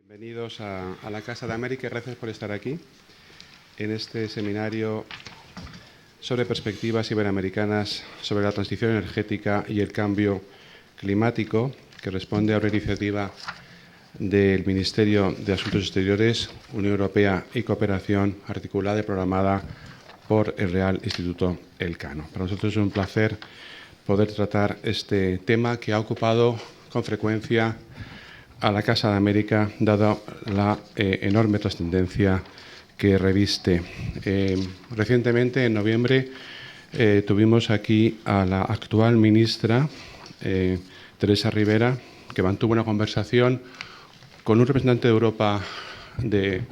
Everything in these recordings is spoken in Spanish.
Bienvenidos a la Casa de América y gracias por estar aquí en este seminario sobre perspectivas iberoamericanas sobre la transición energética y el cambio climático, que responde a una iniciativa del Ministerio de Asuntos Exteriores, Unión Europea y Cooperación, articulada y programada por el Real Instituto Elcano. Para nosotros es un placer poder tratar este tema que ha ocupado con frecuencia a la Casa de América, dada la enorme trascendencia que reviste. Recientemente, en noviembre, tuvimos aquí a la actual ministra, Teresa Rivera, que mantuvo una conversación con un representante de Europa de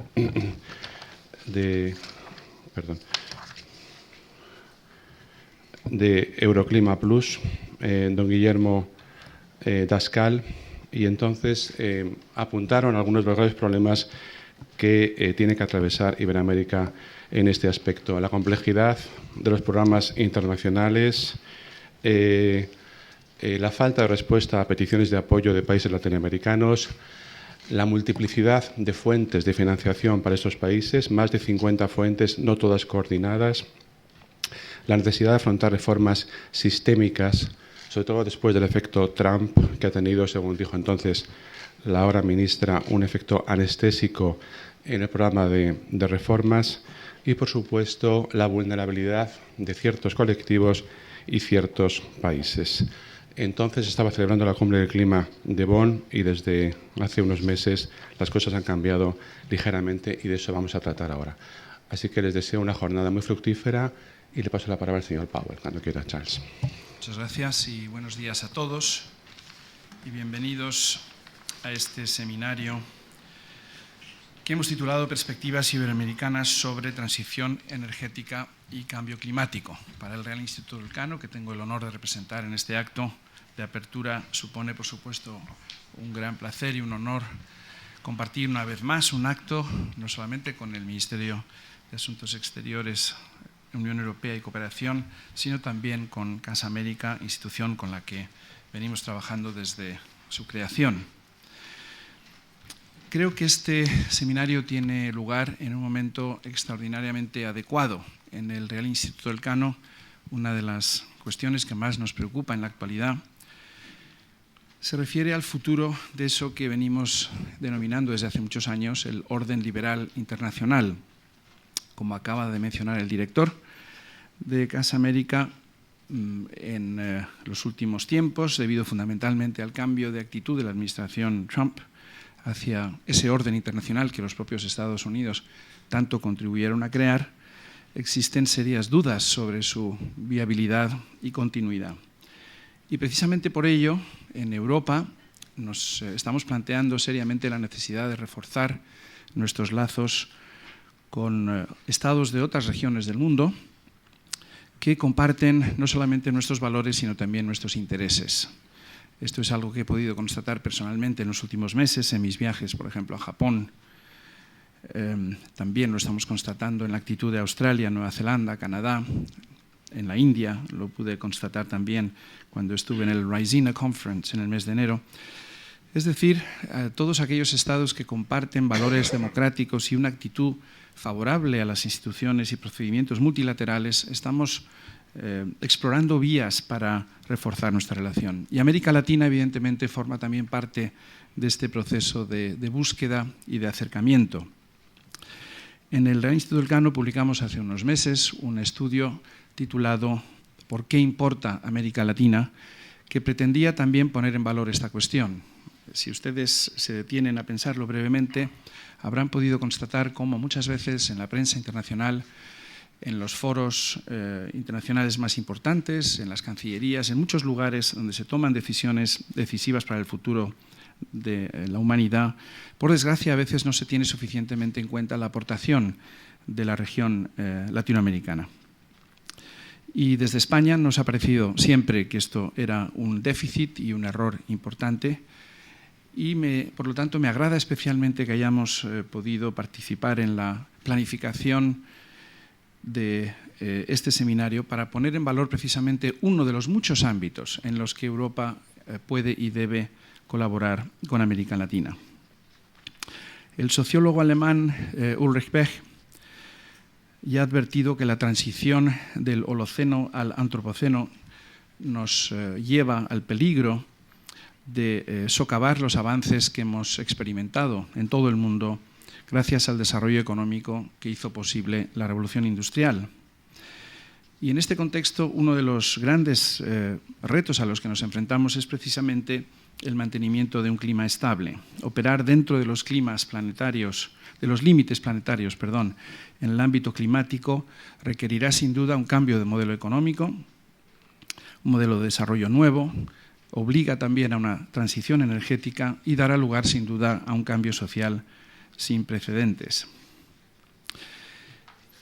Euroclima Plus, don Guillermo Dascal, y entonces apuntaron algunos de los graves problemas que tiene que atravesar Iberoamérica en este aspecto. La complejidad de los programas internacionales, la falta de respuesta a peticiones de apoyo de países latinoamericanos, la multiplicidad de fuentes de financiación para estos países, más de 50 fuentes, no todas coordinadas, la necesidad de afrontar reformas sistémicas, sobre todo después del efecto Trump, que ha tenido, según dijo entonces la ahora ministra, un efecto anestésico en el programa de reformas, y, por supuesto, la vulnerabilidad de ciertos colectivos y ciertos países. Entonces estaba celebrando la Cumbre del Clima de Bonn y desde hace unos meses las cosas han cambiado ligeramente y de eso vamos a tratar ahora. Así que les deseo una jornada muy fructífera y le paso la palabra al señor Powell, cuando quiera, Charles. Muchas gracias y buenos días a todos y bienvenidos a este seminario que hemos titulado Perspectivas Iberoamericanas sobre Transición Energética y Cambio Climático. Para el Real Instituto Elcano, que tengo el honor de representar en este acto de apertura, supone, por supuesto, un gran placer y un honor compartir una vez más un acto, no solamente con el Ministerio de Asuntos Exteriores, Unión Europea y Cooperación, sino también con Casa América, institución con la que venimos trabajando desde su creación. Creo que este seminario tiene lugar en un momento extraordinariamente adecuado. En el Real Instituto Elcano, una de las cuestiones que más nos preocupa en la actualidad se refiere al futuro de eso que venimos denominando desde hace muchos años el orden liberal internacional. Como acaba de mencionar el director de Casa América, en los últimos tiempos, debido fundamentalmente al cambio de actitud de la administración Trump hacia ese orden internacional que los propios Estados Unidos tanto contribuyeron a crear, existen serias dudas sobre su viabilidad y continuidad. Y precisamente por ello, en Europa nos estamos planteando seriamente la necesidad de reforzar nuestros lazos con estados de otras regiones del mundo que comparten no solamente nuestros valores, sino también nuestros intereses. Esto es algo que he podido constatar personalmente en los últimos meses, en mis viajes, por ejemplo, a Japón. También lo estamos constatando en la actitud de Australia, Nueva Zelanda, Canadá, en la India. Lo pude constatar también cuando estuve en el Raisina Conference en el mes de enero. Es decir, todos aquellos estados que comparten valores democráticos y una actitud favorable a las instituciones y procedimientos multilaterales, estamos explorando vías para reforzar nuestra relación. Y América Latina, evidentemente, forma también parte de este proceso de búsqueda y de acercamiento. En el Real Instituto Elcano publicamos hace unos meses un estudio titulado ¿Por qué importa América Latina?, que pretendía también poner en valor esta cuestión. Si ustedes se detienen a pensarlo brevemente, habrán podido constatar cómo muchas veces en la prensa internacional, en los foros internacionales más importantes, en las cancillerías, en muchos lugares donde se toman decisiones decisivas para el futuro de la humanidad, por desgracia a veces no se tiene suficientemente en cuenta la aportación de la región latinoamericana. Y desde España nos ha parecido siempre que esto era un déficit y un error importante. Y por lo tanto me agrada especialmente que hayamos podido participar en la planificación de este seminario para poner en valor precisamente uno de los muchos ámbitos en los que Europa puede y debe colaborar con América Latina. El sociólogo alemán Ulrich Beck ya ha advertido que la transición del Holoceno al Antropoceno nos lleva al peligro de socavar los avances que hemos experimentado en todo el mundo gracias al desarrollo económico que hizo posible la revolución industrial. Y en este contexto, uno de los grandes retos a los que nos enfrentamos es precisamente el mantenimiento de un clima estable. Operar dentro de los climas planetarios, de los límites planetarios, perdón, en el ámbito climático requerirá sin duda un cambio de modelo económico, un modelo de desarrollo nuevo, obliga también a una transición energética y dará lugar sin duda a un cambio social sin precedentes.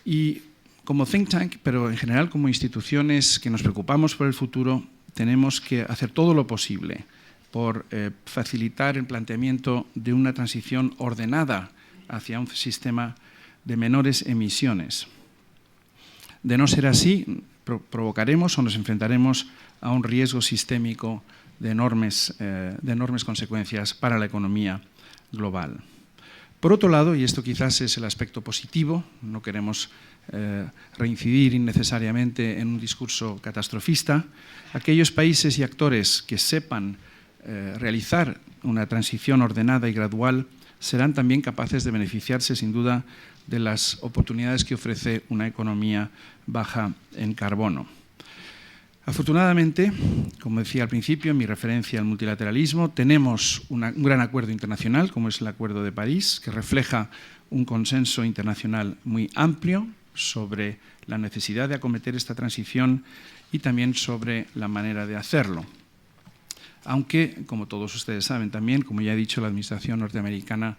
Y como think tank, pero en general como instituciones que nos preocupamos por el futuro, tenemos que hacer todo lo posible por facilitar el planteamiento de una transición ordenada hacia un sistema de menores emisiones. De no ser así, provocaremos o nos enfrentaremos a un riesgo sistémico de enormes consecuencias para la economía global. Por otro lado, y esto quizás es el aspecto positivo, no queremos reincidir innecesariamente en un discurso catastrofista, aquellos países y actores que sepan realizar una transición ordenada y gradual serán también capaces de beneficiarse sin duda de las oportunidades que ofrece una economía baja en carbono. Afortunadamente, como decía al principio en mi referencia al multilateralismo, tenemos un gran acuerdo internacional, como es el Acuerdo de París, que refleja un consenso internacional muy amplio sobre la necesidad de acometer esta transición y también sobre la manera de hacerlo. Aunque, como todos ustedes saben también, como ya he dicho, la administración norteamericana,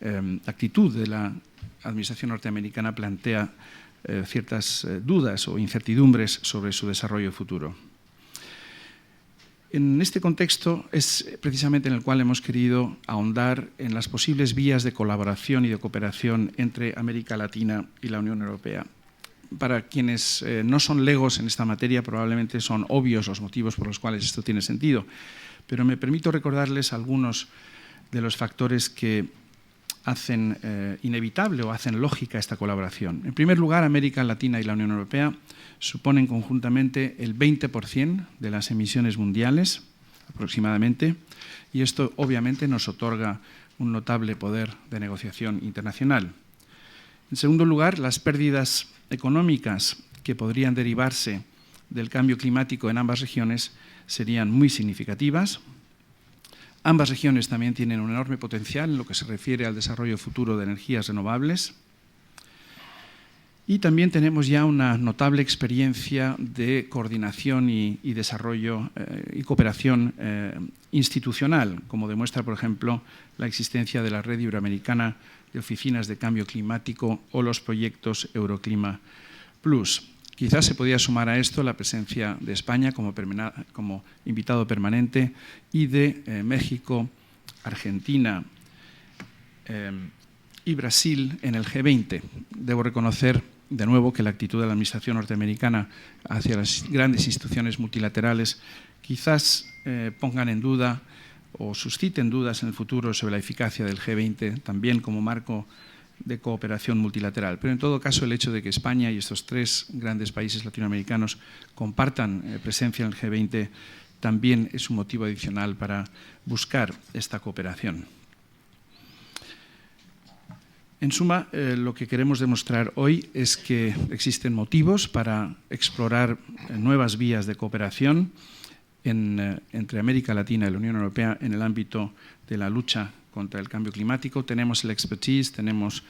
la actitud de la administración norteamericana plantea ciertas dudas o incertidumbres sobre su desarrollo futuro. En este contexto es precisamente en el cual hemos querido ahondar en las posibles vías de colaboración y de cooperación entre América Latina y la Unión Europea. Para quienes no son legos en esta materia, probablemente son obvios los motivos por los cuales esto tiene sentido, pero me permito recordarles algunos de los factores que hacen inevitable o hacen lógica esta colaboración. En primer lugar, América Latina y la Unión Europea suponen conjuntamente el 20% de las emisiones mundiales, aproximadamente, y esto obviamente nos otorga un notable poder de negociación internacional. En segundo lugar, las pérdidas económicas que podrían derivarse del cambio climático en ambas regiones serían muy significativas. Ambas regiones también tienen un enorme potencial en lo que se refiere al desarrollo futuro de energías renovables. Y también tenemos ya una notable experiencia de coordinación y desarrollo y cooperación institucional, como demuestra, por ejemplo, la existencia de la Red Iberoamericana de Oficinas de Cambio Climático o los proyectos Euroclima Plus. Quizás se podría sumar a esto la presencia de España como invitado permanente y de México, Argentina y Brasil en el G20. Debo reconocer de nuevo que la actitud de la administración norteamericana hacia las grandes instituciones multilaterales quizás pongan en duda o susciten dudas en el futuro sobre la eficacia del G20 también como marco de cooperación multilateral. Pero en todo caso el hecho de que España y estos tres grandes países latinoamericanos compartan presencia en el G20 también es un motivo adicional para buscar esta cooperación. En suma, lo que queremos demostrar hoy es que existen motivos para explorar nuevas vías de cooperación entre América Latina y la Unión Europea en el ámbito de la lucha contra el cambio climático. Tenemos el expertise, tenemos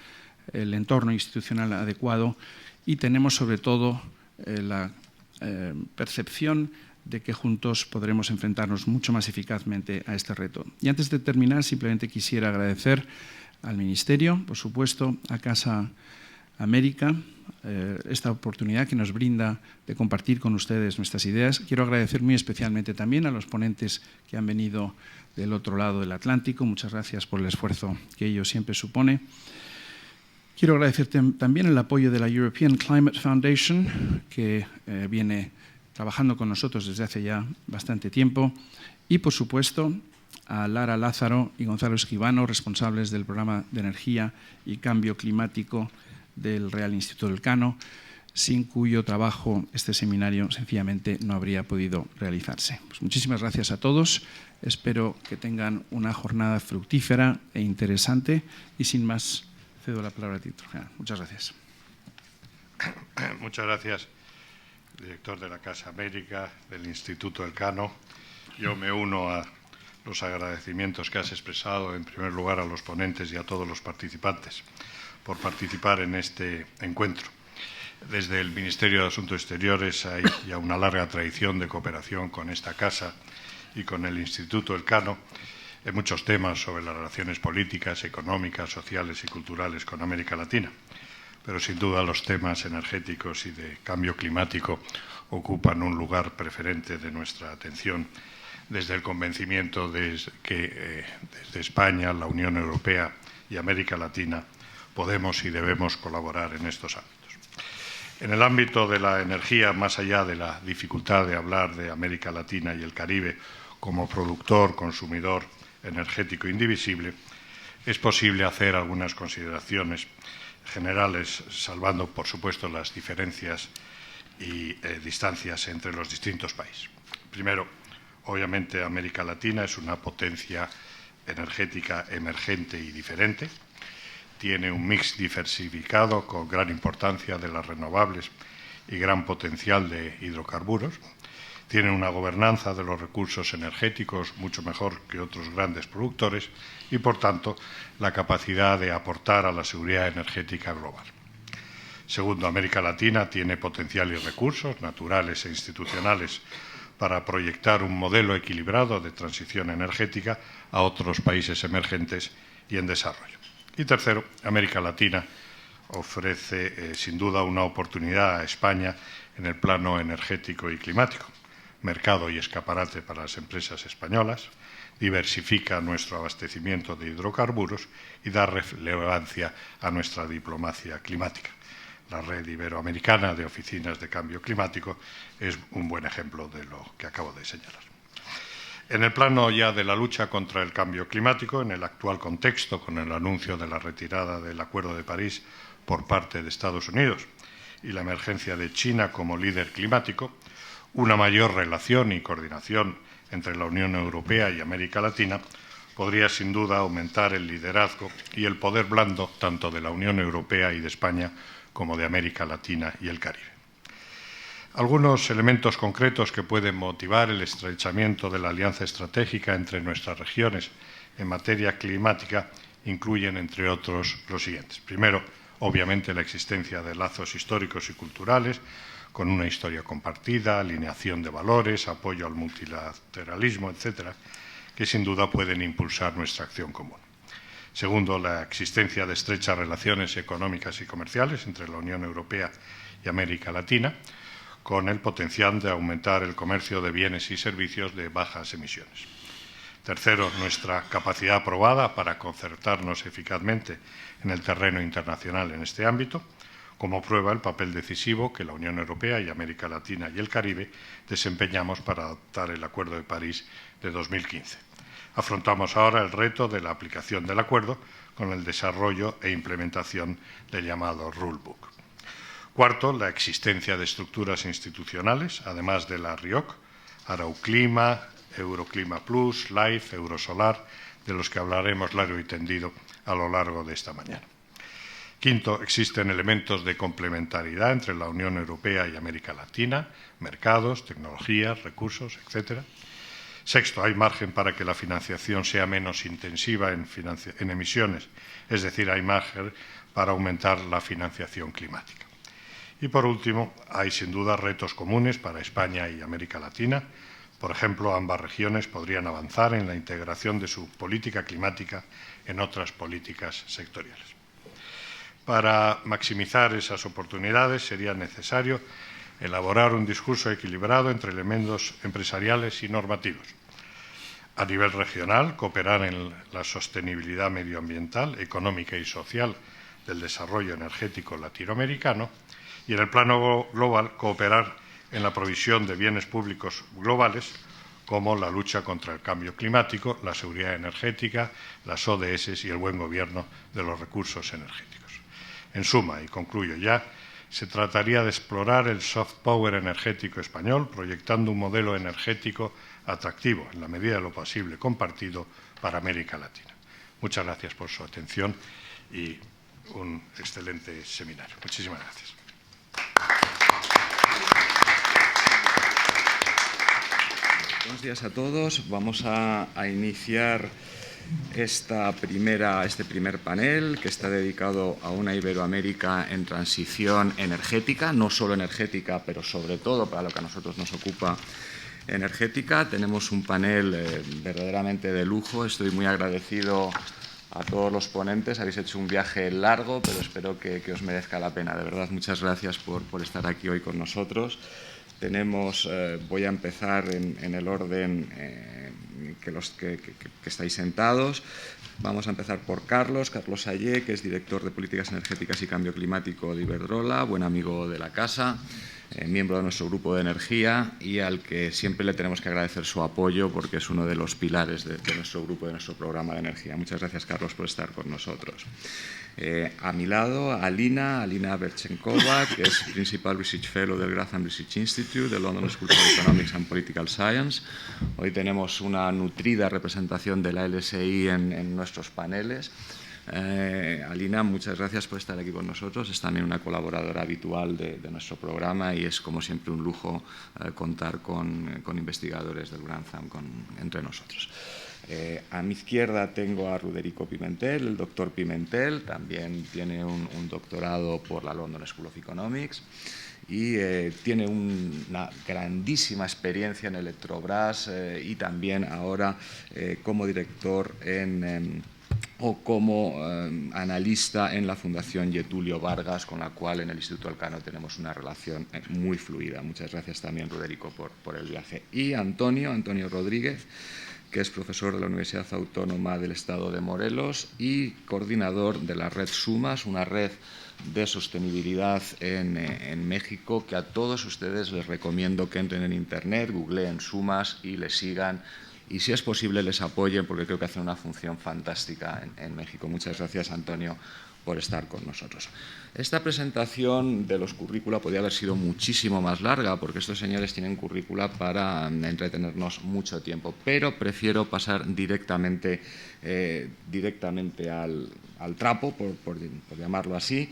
el entorno institucional adecuado y tenemos sobre todo la percepción de que juntos podremos enfrentarnos mucho más eficazmente a este reto. Y antes de terminar, simplemente quisiera agradecer al Ministerio, por supuesto, a Casa América, esta oportunidad que nos brinda de compartir con ustedes nuestras ideas. Quiero agradecer muy especialmente también a los ponentes que han venido del otro lado del Atlántico. Muchas gracias por el esfuerzo que ello siempre supone. Quiero agradecer también el apoyo de la European Climate Foundation, que viene trabajando con nosotros desde hace ya bastante tiempo. Y, por supuesto, a Lara Lázaro y Gonzalo Escribano, responsables del programa de energía y cambio climático del Real Instituto Elcano, sin cuyo trabajo este seminario sencillamente no habría podido realizarse. Pues muchísimas gracias a todos. Espero que tengan una jornada fructífera e interesante y sin más cedo la palabra al director general. Muchas gracias. Muchas gracias, director de la Casa América, del Instituto Elcano. Yo me uno a los agradecimientos que has expresado, en primer lugar, a los ponentes y a todos los participantes por participar en este encuentro. Desde el Ministerio de Asuntos Exteriores hay ya una larga tradición de cooperación con esta Casa y con el Instituto Elcano en muchos temas sobre las relaciones políticas, económicas, sociales y culturales con América Latina. Pero sin duda los temas energéticos y de cambio climático ocupan un lugar preferente de nuestra atención desde el convencimiento de que desde España, la Unión Europea y América Latina podemos y debemos colaborar en estos ámbitos. En el ámbito de la energía, más allá de la dificultad de hablar de América Latina y el Caribe como productor, consumidor energético indivisible, es posible hacer algunas consideraciones generales, salvando, por supuesto, las diferencias y distancias entre los distintos países. Primero, obviamente, América Latina es una potencia energética emergente y diferente. Tiene un mix diversificado con gran importancia de las renovables y gran potencial de hidrocarburos. Tiene una gobernanza de los recursos energéticos mucho mejor que otros grandes productores y, por tanto, la capacidad de aportar a la seguridad energética global. Segundo, América Latina tiene potencial y recursos naturales e institucionales para proyectar un modelo equilibrado de transición energética a otros países emergentes y en desarrollo. Y tercero, América Latina ofrece sin duda una oportunidad a España en el plano energético y climático, mercado y escaparate para las empresas españolas, diversifica nuestro abastecimiento de hidrocarburos y da relevancia a nuestra diplomacia climática. La red iberoamericana de oficinas de cambio climático es un buen ejemplo de lo que acabo de señalar. En el plano ya de la lucha contra el cambio climático, en el actual contexto, con el anuncio de la retirada del Acuerdo de París por parte de Estados Unidos y la emergencia de China como líder climático, una mayor relación y coordinación entre la Unión Europea y América Latina podría sin duda aumentar el liderazgo y el poder blando tanto de la Unión Europea y de España como de América Latina y el Caribe. Algunos elementos concretos que pueden motivar el estrechamiento de la alianza estratégica entre nuestras regiones en materia climática incluyen, entre otros, los siguientes. Primero, obviamente, la existencia de lazos históricos y culturales con una historia compartida, alineación de valores, apoyo al multilateralismo, etcétera, que sin duda pueden impulsar nuestra acción común. Segundo, la existencia de estrechas relaciones económicas y comerciales entre la Unión Europea y América Latina, con el potencial de aumentar el comercio de bienes y servicios de bajas emisiones. Tercero, nuestra capacidad probada para concertarnos eficazmente en el terreno internacional en este ámbito, como prueba el papel decisivo que la Unión Europea y América Latina y el Caribe desempeñamos para adoptar el Acuerdo de París de 2015. Afrontamos ahora el reto de la aplicación del acuerdo con el desarrollo e implementación del llamado Rulebook. Cuarto, la existencia de estructuras institucionales, además de la RIOC, Arauclima, Euroclima Plus, LIFE, Eurosolar, de los que hablaremos largo y tendido a lo largo de esta mañana. Quinto, existen elementos de complementariedad entre la Unión Europea y América Latina, mercados, tecnologías, recursos, etc. Sexto, hay margen para que la financiación sea menos intensiva en emisiones, es decir, hay margen para aumentar la financiación climática. Y, por último, hay sin duda retos comunes para España y América Latina. Por ejemplo, ambas regiones podrían avanzar en la integración de su política climática en otras políticas sectoriales. Para maximizar esas oportunidades sería necesario elaborar un discurso equilibrado entre elementos empresariales y normativos. A nivel regional, cooperar en la sostenibilidad medioambiental, económica y social del desarrollo energético latinoamericano, y en el plano global cooperar en la provisión de bienes públicos globales como la lucha contra el cambio climático, la seguridad energética, las ODS y el buen gobierno de los recursos energéticos. En suma, y concluyo ya, se trataría de explorar el soft power energético español, proyectando un modelo energético atractivo, en la medida de lo posible compartido, para América Latina. Muchas gracias por su atención y un excelente seminario. Muchísimas gracias. Buenos días a todos. Vamos a iniciar este primer panel, que está dedicado a una Iberoamérica en transición energética, no solo energética, pero sobre todo para lo que a nosotros nos ocupa, energética. Tenemos un panel verdaderamente de lujo. Estoy muy agradecido a todos los ponentes. Habéis hecho un viaje largo, pero espero que os merezca la pena. De verdad, muchas gracias por estar aquí hoy con nosotros. Voy a empezar en el orden que estáis sentados. Vamos a empezar por Carlos Ayé, que es director de Políticas Energéticas y Cambio Climático de Iberdrola, buen amigo de la casa, miembro de nuestro grupo de energía y al que siempre le tenemos que agradecer su apoyo porque es uno de los pilares de nuestro grupo, de nuestro programa de energía. Muchas gracias, Carlos, por estar con nosotros. A mi lado, Alina Berchenkova, que es Principal Research Fellow del Grantham Research Institute, del London School of Economics and Political Science. Hoy tenemos una nutrida representación de la LSI en nuestros paneles. Alina, muchas gracias por estar aquí con nosotros. Es también una colaboradora habitual de nuestro programa y es, como siempre, un lujo contar con investigadores del Grantham entre nosotros. A mi izquierda tengo a Roderico Pimentel. El doctor Pimentel también tiene un doctorado por la London School of Economics y tiene una grandísima experiencia en Electrobras y también ahora como director o como analista en la Fundación Getulio Vargas, con la cual en el Instituto Elcano tenemos una relación muy fluida. Muchas gracias también, Roderico, por el viaje. Y Antonio Rodríguez, que es profesor de la Universidad Autónoma del Estado de Morelos y coordinador de la red SUMAS, una red de sostenibilidad en México, que a todos ustedes les recomiendo que entren en Internet, googleen SUMAS y les sigan y, si es posible, les apoyen, porque creo que hacen una función fantástica en México. Muchas gracias, Antonio, por estar con nosotros. Esta presentación de los currícula podría haber sido muchísimo más larga, porque estos señores tienen currícula para entretenernos mucho tiempo, pero prefiero pasar directamente al trapo, por llamarlo así.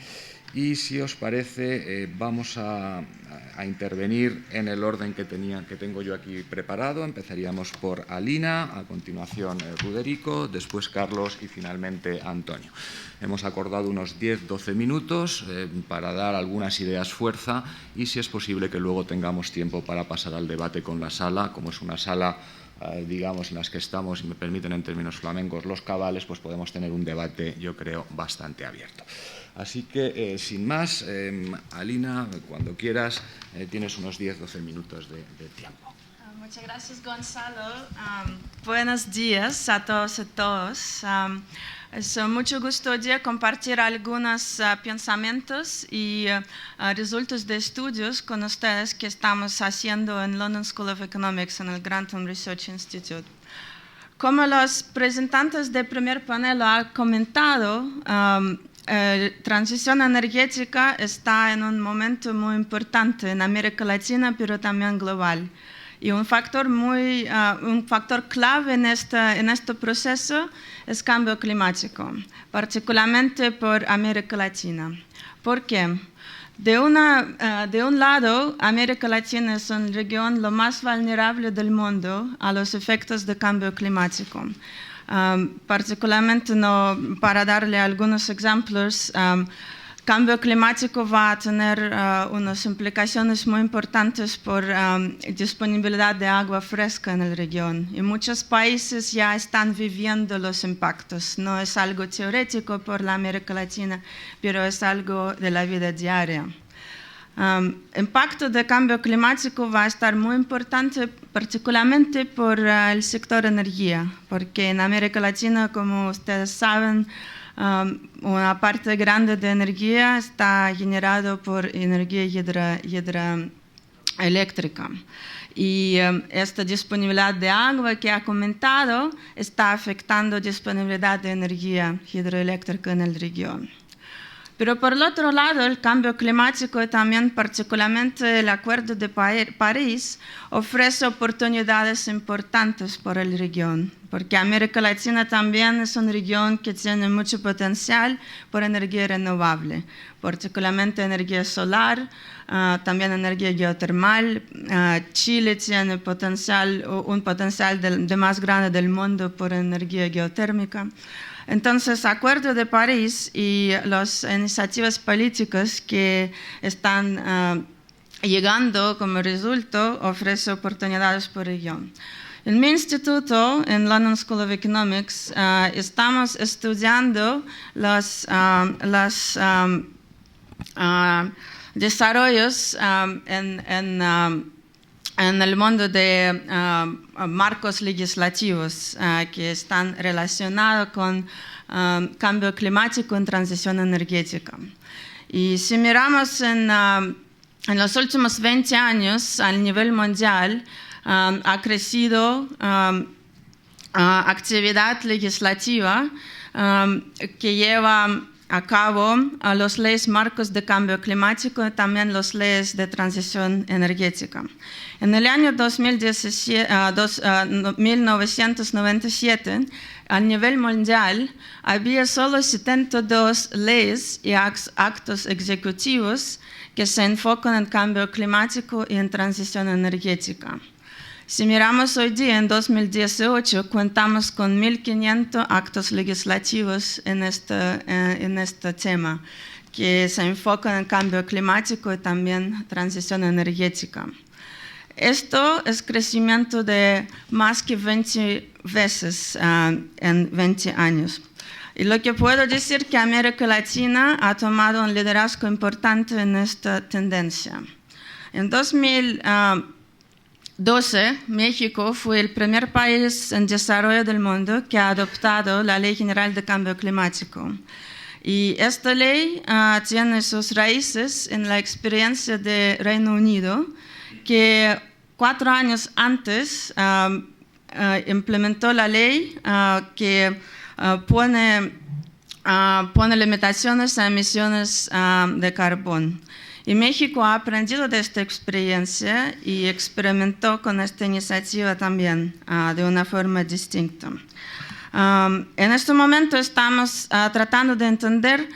Y, si os parece, vamos a intervenir en el orden que tengo yo aquí preparado. Empezaríamos por Alina, a continuación Roderico, después Carlos y finalmente Antonio. Hemos acordado unos 10-12 minutos para dar algunas ideas fuerza y, si es posible, que luego tengamos tiempo para pasar al debate con la sala. Como es una sala, digamos, en las que estamos, y me permiten en términos flamencos, los cabales, pues podemos tener un debate, yo creo, bastante abierto. Así que, sin más, Alina, cuando quieras, tienes unos 10-12 minutos de tiempo. Muchas gracias, Gonzalo. Buenos días a todos y todas. Es mucho gusto hoy compartir algunos pensamientos y resultados de estudios con ustedes que estamos haciendo en London School of Economics en el Grantham Research Institute. Como los presentantes del primer panel han comentado, transición energética está en un momento muy importante en América Latina, pero también global. Y un factor clave en este proceso es cambio climático, particularmente por América Latina. ¿Por qué? De un lado, América Latina es una región lo más vulnerable del mundo a los efectos de cambio climático. Particularmente, para darle algunos ejemplos, cambio climático va a tener unas implicaciones muy importantes por disponibilidad de agua fresca en la región. Y muchos países ya están viviendo los impactos. No es algo teórico por la América Latina, pero es algo de la vida diaria. Impacto de cambio climático va a estar muy importante, particularmente por el sector energía, porque en América Latina, como ustedes saben, una parte grande de energía está generada por energía eléctrica. Y esta disponibilidad de agua que ha comentado está afectando disponibilidad de energía hidroeléctrica en el región. Pero por el otro lado, el cambio climático y también particularmente el Acuerdo de París ofrece oportunidades importantes para el región, porque América Latina también es una región que tiene mucho potencial por energía renovable, particularmente energía solar, también energía geotermal. Chile tiene un potencial de más grande del mundo por energía geotérmica. Entonces, el Acuerdo de París y las iniciativas políticas que están llegando como resultado ofrecen oportunidades por la región. En mi instituto, en London School of Economics, estamos estudiando los desarrollos en el mundo de marcos legislativos que están relacionados con cambio climático y transición energética. Y si miramos en los últimos 20 años, a nivel mundial, ha crecido actividad legislativa que lleva a cabo las leyes marcos de cambio climático y también las leyes de transición energética. En el año 1997, a nivel mundial, había solo 72 leyes y actos ejecutivos que se enfocan en cambio climático y en transición energética. Si miramos hoy día, en 2018, contamos con 1.500 actos legislativos en este tema, que se enfocan en cambio climático y también transición energética. Esto es crecimiento de más que 20 veces en 20 años. Y lo que puedo decir es que América Latina ha tomado un liderazgo importante en esta tendencia. En 2012, México fue el primer país en desarrollo del mundo que ha adoptado la Ley General de Cambio Climático. Y esta ley tiene sus raíces en la experiencia de Reino Unido, que 4 años antes implementó la ley que pone limitaciones a emisiones de carbón. Y México ha aprendido de esta experiencia y experimentó con esta iniciativa también de una forma distinta. En este momento estamos tratando de entender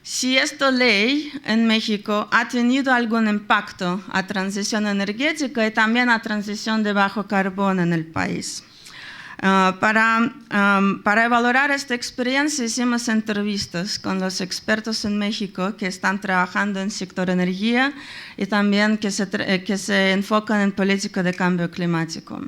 si esta ley en México ha tenido algún impacto a transición energética y también a transición de bajo carbono en el país. Para evaluar esta experiencia hicimos entrevistas con los expertos en México que están trabajando en el sector energía y también que se enfocan en política de cambio climático.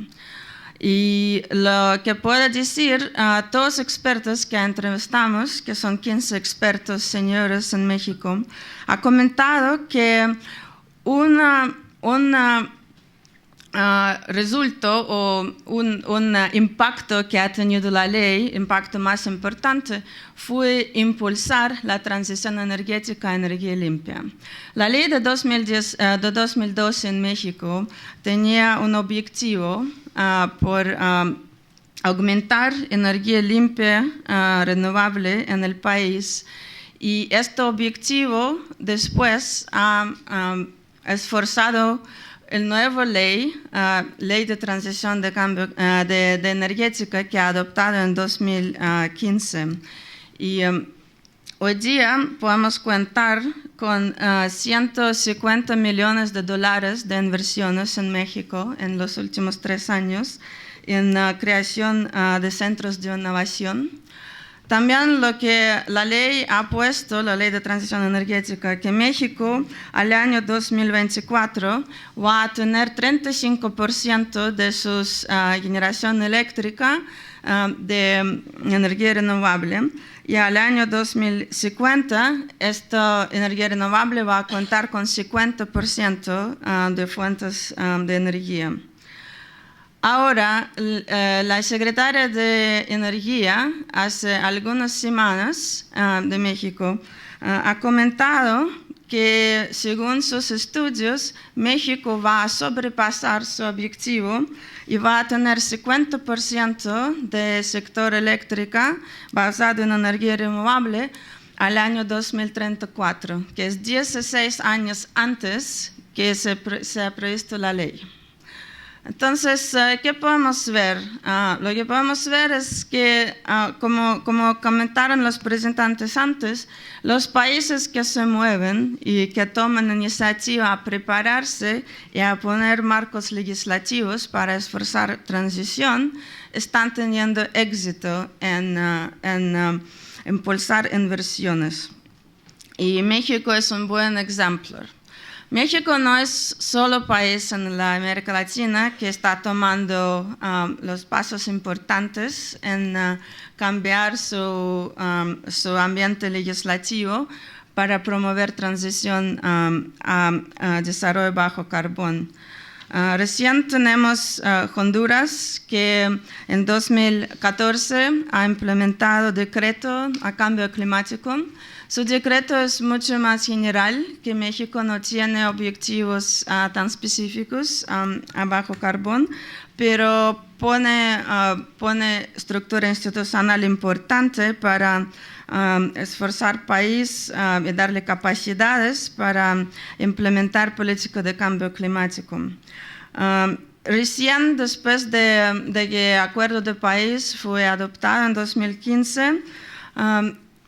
Y lo que puedo decir a todos los expertos que entrevistamos, que son 15 expertos señores en México, ha comentado que un resultado o un impacto que ha tenido la ley, impacto más importante, fue impulsar la transición energética a energía limpia. La ley de 2012 en México tenía un objetivo por aumentar energía limpia, renovable en el país, y este objetivo después ha esforzado el nuevo ley de transición de cambio de energética que ha adoptado en 2015. Y hoy día podemos contar con 150 millones de dólares de inversiones en México en los últimos 3 años en creación de centros de innovación. También lo que la ley ha puesto, la ley de transición energética, que México al año 2024 va a tener 35% de su generación eléctrica de energía renovable, y al año 2050 esta energía renovable va a contar con 50% de fuentes de energía. Ahora, la secretaria de Energía, hace algunas semanas de México, ha comentado que según sus estudios, México va a sobrepasar su objetivo y va a tener 50% del sector eléctrico basado en energía renovable al año 2034, que es 16 años antes que se ha previsto la ley. Entonces, ¿qué podemos ver? Lo que podemos ver es que, como comentaron los presentantes antes, los países que se mueven y que toman iniciativa a prepararse y a poner marcos legislativos para esforzar transición, están teniendo éxito en impulsar inversiones. Y México es un buen ejemplo. México no es solo país en la América Latina que está tomando los pasos importantes en cambiar su ambiente legislativo para promover transición a desarrollo bajo carbón. Recién tenemos Honduras, que en 2014 ha implementado decreto a cambio climático. Su decreto es mucho más general, que México no tiene objetivos tan específicos a bajo carbón, pero pone estructura institucional importante para esforzar al país y darle capacidades para implementar políticas de cambio climático. Recién después de que el Acuerdo de París fue adoptado en 2015,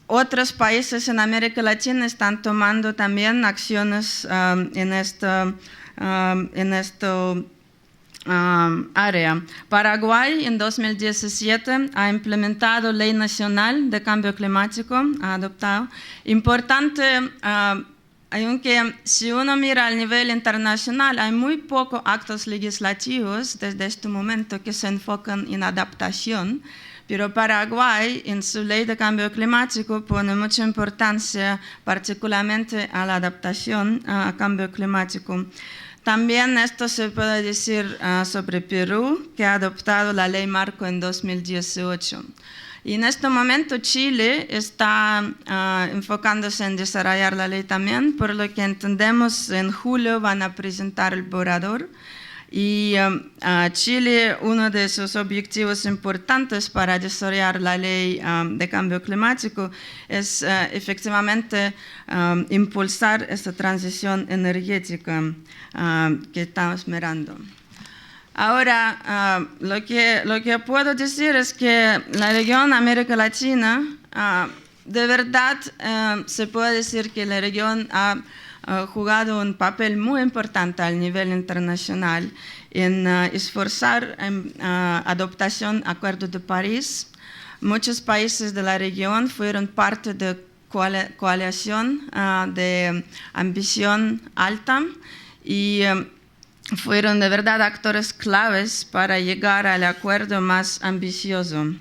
otros países en América Latina están tomando también acciones en esta área. Paraguay en 2017 ha implementado Ley Nacional de Cambio Climático, ha adoptado. Importante, aunque si uno mira al nivel internacional, hay muy pocos actos legislativos desde este momento que se enfocan en adaptación. Pero Paraguay, en su ley de cambio climático, pone mucha importancia particularmente a la adaptación a cambio climático. También esto se puede decir sobre Perú, que ha adoptado la ley marco en 2018. Y en este momento Chile está enfocándose en desarrollar la ley también, por lo que entendemos en julio van a presentar el borrador. Y Chile, uno de sus objetivos importantes para desarrollar la ley de cambio climático es efectivamente impulsar esta transición energética que estamos mirando. Ahora, lo que puedo decir es que la región América Latina, de verdad se puede decir que la región ha jugado un papel muy importante al nivel internacional en esforzar adoptación del Acuerdo de París. Muchos países de la región fueron parte de coalición de ambición alta y fueron de verdad actores claves para llegar al acuerdo más ambicioso.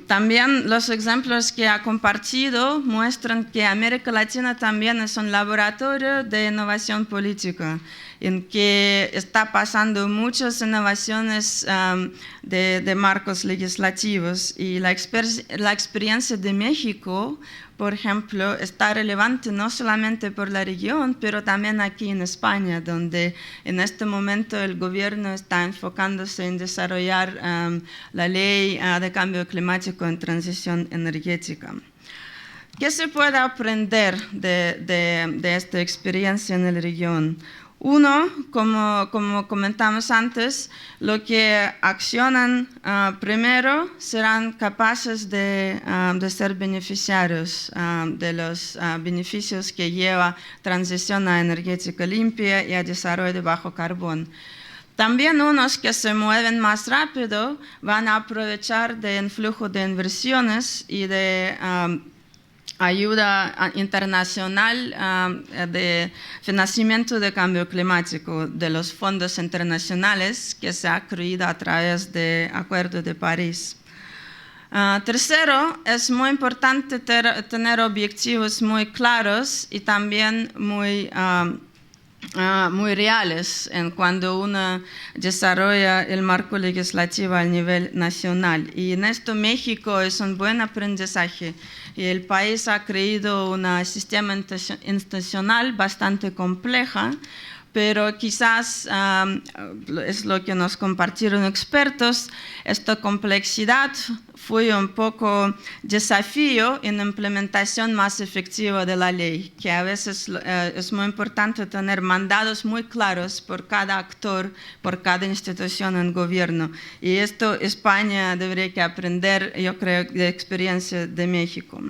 También los ejemplos que ha compartido muestran que América Latina también es un laboratorio de innovación política, en que está pasando muchas innovaciones de marcos legislativos y la experiencia de México, por ejemplo, está relevante no solamente por la región, pero también aquí en España, donde en este momento el gobierno está enfocándose en desarrollar la ley de cambio climático en transición energética. ¿Qué se puede aprender de esta experiencia en la región? Uno, como comentamos antes, lo que accionan primero serán capaces de ser beneficiarios de los beneficios que lleva transición a energética limpia y a desarrollo de bajo carbón. También unos que se mueven más rápido van a aprovechar del influjo de inversiones y de ayuda internacional de financiamiento de cambio climático de los fondos internacionales que se ha creado a través del Acuerdo de París. Tercero, es muy importante tener objetivos muy claros y también muy muy reales en cuando uno desarrolla el marco legislativo a nivel nacional. Y en esto México es un buen aprendizaje. Y el país ha creado un sistema institucional bastante compleja, pero quizás es lo que nos compartieron expertos, esta complejidad fue un poco desafío en la implementación más efectiva de la ley, que a veces es muy importante tener mandados muy claros por cada actor, por cada institución en gobierno. Y esto España debería que aprender, yo creo, de experiencia de México.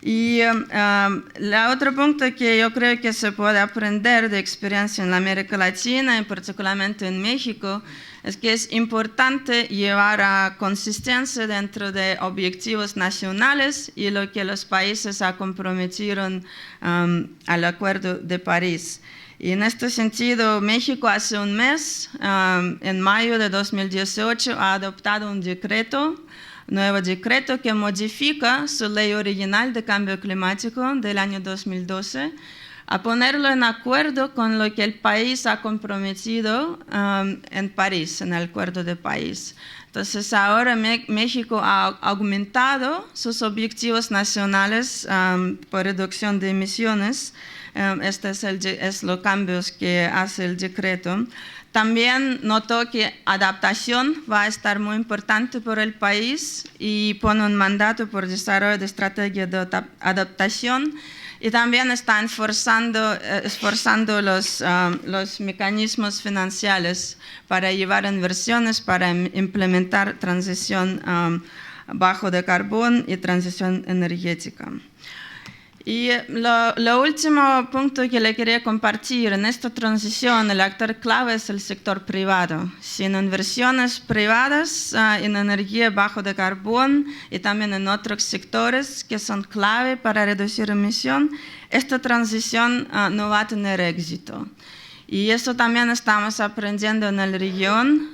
Y el otro punto que yo creo que se puede aprender de experiencia en América Latina y particularmente en México es que es importante llevar a consistencia dentro de objetivos nacionales y lo que los países se comprometieron al Acuerdo de París. Y en este sentido, México hace un mes, en mayo de 2018, ha adoptado un nuevo decreto que modifica su ley original de cambio climático del año 2012 a ponerlo en acuerdo con lo que el país ha comprometido en París, en el Acuerdo de París. Entonces ahora México ha aumentado sus objetivos nacionales por reducción de emisiones. Estos es los cambios que hace el decreto. También notó que adaptación va a estar muy importante por el país y pone un mandato por desarrollo de estrategia de adaptación y también está esforzando los mecanismos financieros para llevar inversiones, para implementar transición bajo de carbón y transición energética. Y lo último punto que le quería compartir, en esta transición el actor clave es el sector privado. Sin inversiones privadas en energía bajo de carbón y también en otros sectores que son clave para reducir emisión, esta transición no va a tener éxito. Y eso también estamos aprendiendo en la región,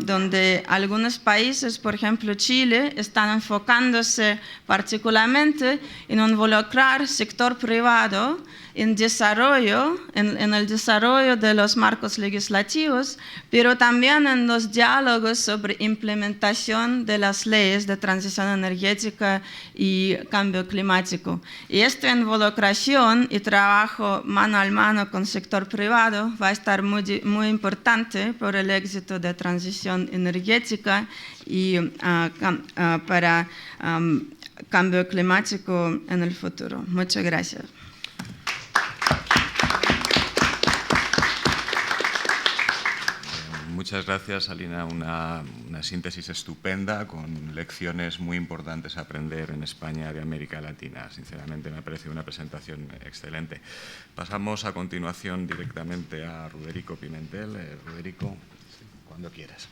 donde algunos países, por ejemplo Chile, están enfocándose particularmente en involucrar el sector privado en el desarrollo de los marcos legislativos, pero también en los diálogos sobre implementación de las leyes de transición energética y cambio climático. Y esta involucración y trabajo mano a mano con el sector privado va a estar muy importante por el éxito de transición energética y para cambio climático en el futuro. Muchas gracias. Muchas gracias, Alina. Una síntesis estupenda con lecciones muy importantes a aprender en España de América Latina. Sinceramente, me ha parecido una presentación excelente. Pasamos a continuación directamente a Roderico Pimentel. Roderico, cuando quieras.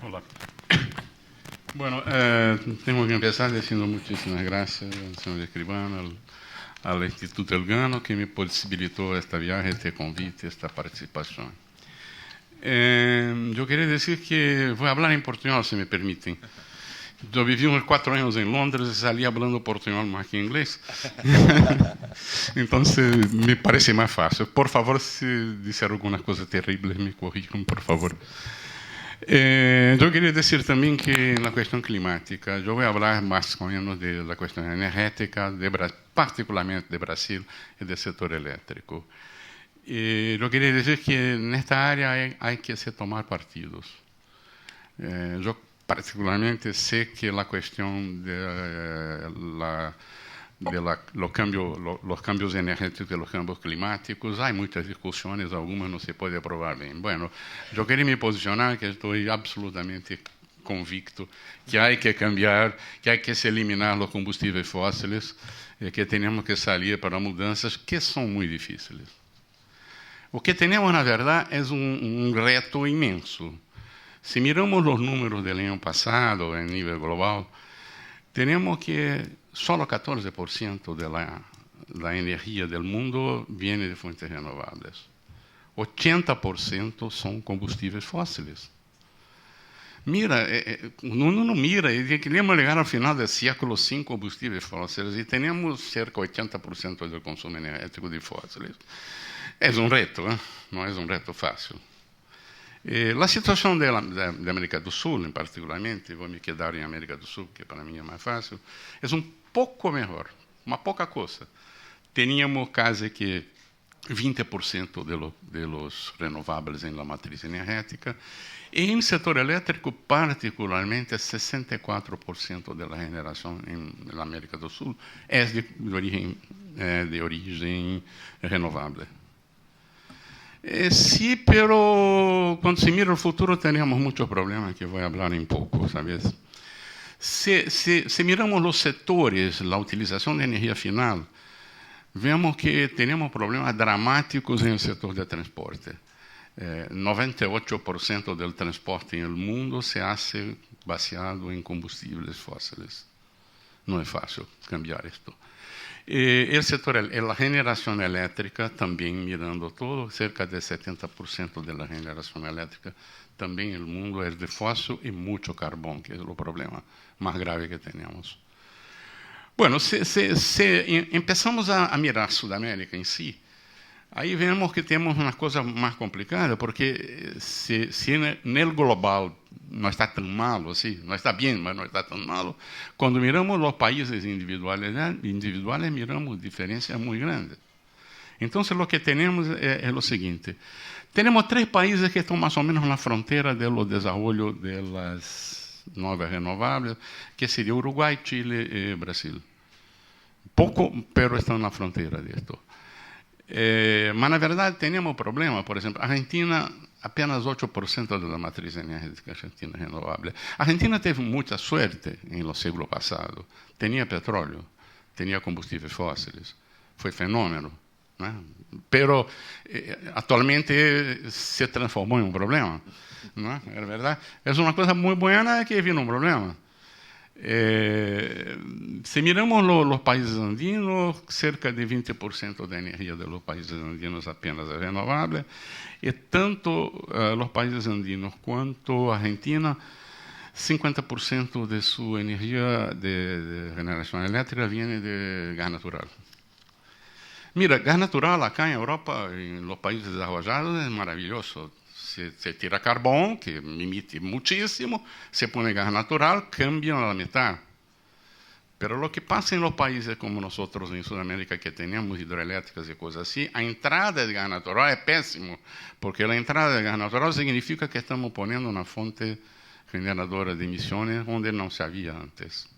Hola. Bueno, tengo que empezar diciendo muchísimas gracias al señor escribano, al Instituto Elcano, que me posibilitó este viaje, este convite, esta participación. Yo quería decir que voy a hablar en portuñol, si me permiten. Yo viví unos 4 años en Londres y salí hablando portuñol más que inglés. Entonces me parece más fácil. Por favor, si dije algunas cosas terribles, me corrijan, por favor. Yo quería decir también que en la cuestión climática, yo voy a hablar más o menos de la cuestión energética, particularmente de Brasil y del sector eléctrico. Yo quería decir que en esta área hay que tomar partidos. Yo particularmente sé que la cuestión de los cambios energéticos y los cambios climáticos, hay muchas discusiones, algunas no se puede aprobar bien. Bueno, yo quería me posicionar que estoy absolutamente convicto que hay que cambiar, que hay que eliminar los combustibles fósiles, que tenemos que salir para mudanzas que son muy difíciles. O que tenemos, na verdade, é reto imenso. Se miramos os números do ano passado, em nível global, temos que só 14% da energia do mundo vem de fontes renováveis. 80% são combustíveis fósseis. Mira, uno não mira, queremos chegar ao final do século sem combustíveis fósseis e temos cerca de 80% do consumo energético de fósseis. Es un reto, no es un reto fácil. La situación de América do Sul, particularmente, voy a quedar en América do Sul, que para mí es más fácil, es un poco mejor, una poca cosa. Teníamos casi que 20% de los renovables en la matriz energética, y en el sector eléctrico, particularmente, 64% de la generación en la América do Sul es de origen renovable. Sí, pero cuando se mira el futuro tenemos muchos problemas que voy a hablar en poco, ¿sabes? Si miramos los sectores, la utilización de energía final, vemos que tenemos problemas dramáticos en el sector de transporte. 98% del transporte en el mundo se hace basado en combustibles fósiles. No es fácil cambiar esto. El sector, la generación eléctrica, también mirando todo, cerca del 70% de la generación eléctrica, también en el mundo es de fósil y mucho carbón, que es el problema más grave que tenemos. Bueno, si empezamos a mirar Sudamérica en sí, ahí vemos que tenemos una cosa más complicada, porque si en el global no está tan malo, sí, no está bien, pero no está tan malo, cuando miramos los países individuales miramos diferencias muy grandes. Entonces lo que tenemos es lo siguiente. Tenemos 3 países que están más o menos en la frontera de los desarrollos de las nuevas renovables, que sería Uruguay, Chile y Brasil. Poco, pero están en la frontera de esto. Mas, na verdade, tenemos problemas. Por exemplo, Argentina, apenas 8% de la matriz energética argentina renovable. Argentina teve mucha suerte en los siglos pasados. Tenía petróleo, tenía combustibles fósiles. Fue fenómeno, ¿no? Pero actualmente se transformó en un problema, ¿no? Es verdad. Es una cosa muy buena que vino un problema. Si miramos los países andinos, cerca de 20% de energía de los países andinos apenas es renovable, y tanto los países andinos cuanto Argentina, 50% de su energía de generación eléctrica viene de gas natural. Mira, gas natural acá en Europa, en los países desarrollados, es maravilloso. Se tira carbón, que emite muchísimo, se pone gas natural, cambia a la mitad. Pero lo que pasa en los países como nosotros en Sudamérica, que tenemos hidroeléctricas y cosas así, la entrada de gas natural es pésimo, porque la entrada de gas natural significa que estamos poniendo una fuente generadora de emisiones donde no se había antes.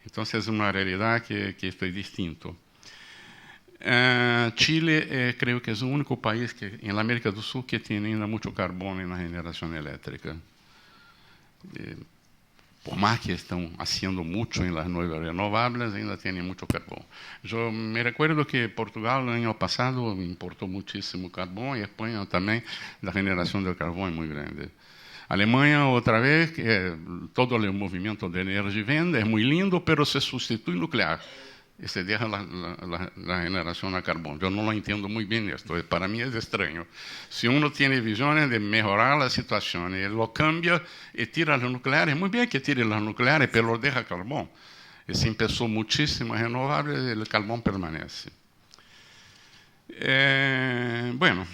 Entonces es una realidad que esto es distinto. Chile creo que es el único país que, en la América do Sul que tiene ainda mucho carbón en la generación eléctrica. Por más que están haciendo mucho en las nuevas renovables, ainda tienen mucho carbón. Yo me recuerdo que Portugal el año pasado importó muchísimo carbón y España también, la generación del carbón es muy grande. Alemania, otra vez, todo el movimiento de Energiewende es muy lindo, pero se sustituye nuclear. Y se deja la generación a carbón. Yo no lo entiendo muy bien esto, para mí es extraño. Si uno tiene visiones de mejorar la situación y lo cambia y tira las nucleares, muy bien que tire las nucleares, pero lo deja carbón. Y se empezó muchísimo renovables y el carbón permanece. Bueno,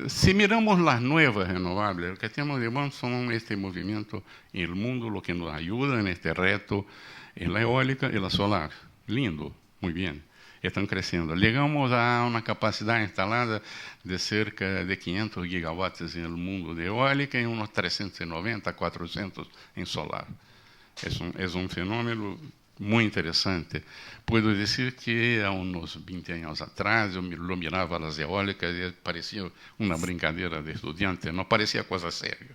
si miramos las nuevas renovables, lo que tenemos de bueno son este movimiento en el mundo, lo que nos ayuda en este reto en la eólica y la solar. Lindo, muy bien, están creciendo. Llegamos a una capacidad instalada de cerca de 500 gigawatts en el mundo de eólica y unos 390, 400 en solar. Es un fenómeno muy interesante. Puedo decir que a unos 20 años atrás yo lo miraba a las eólicas y parecía una brincadeira de estudiante, no parecía cosa seria.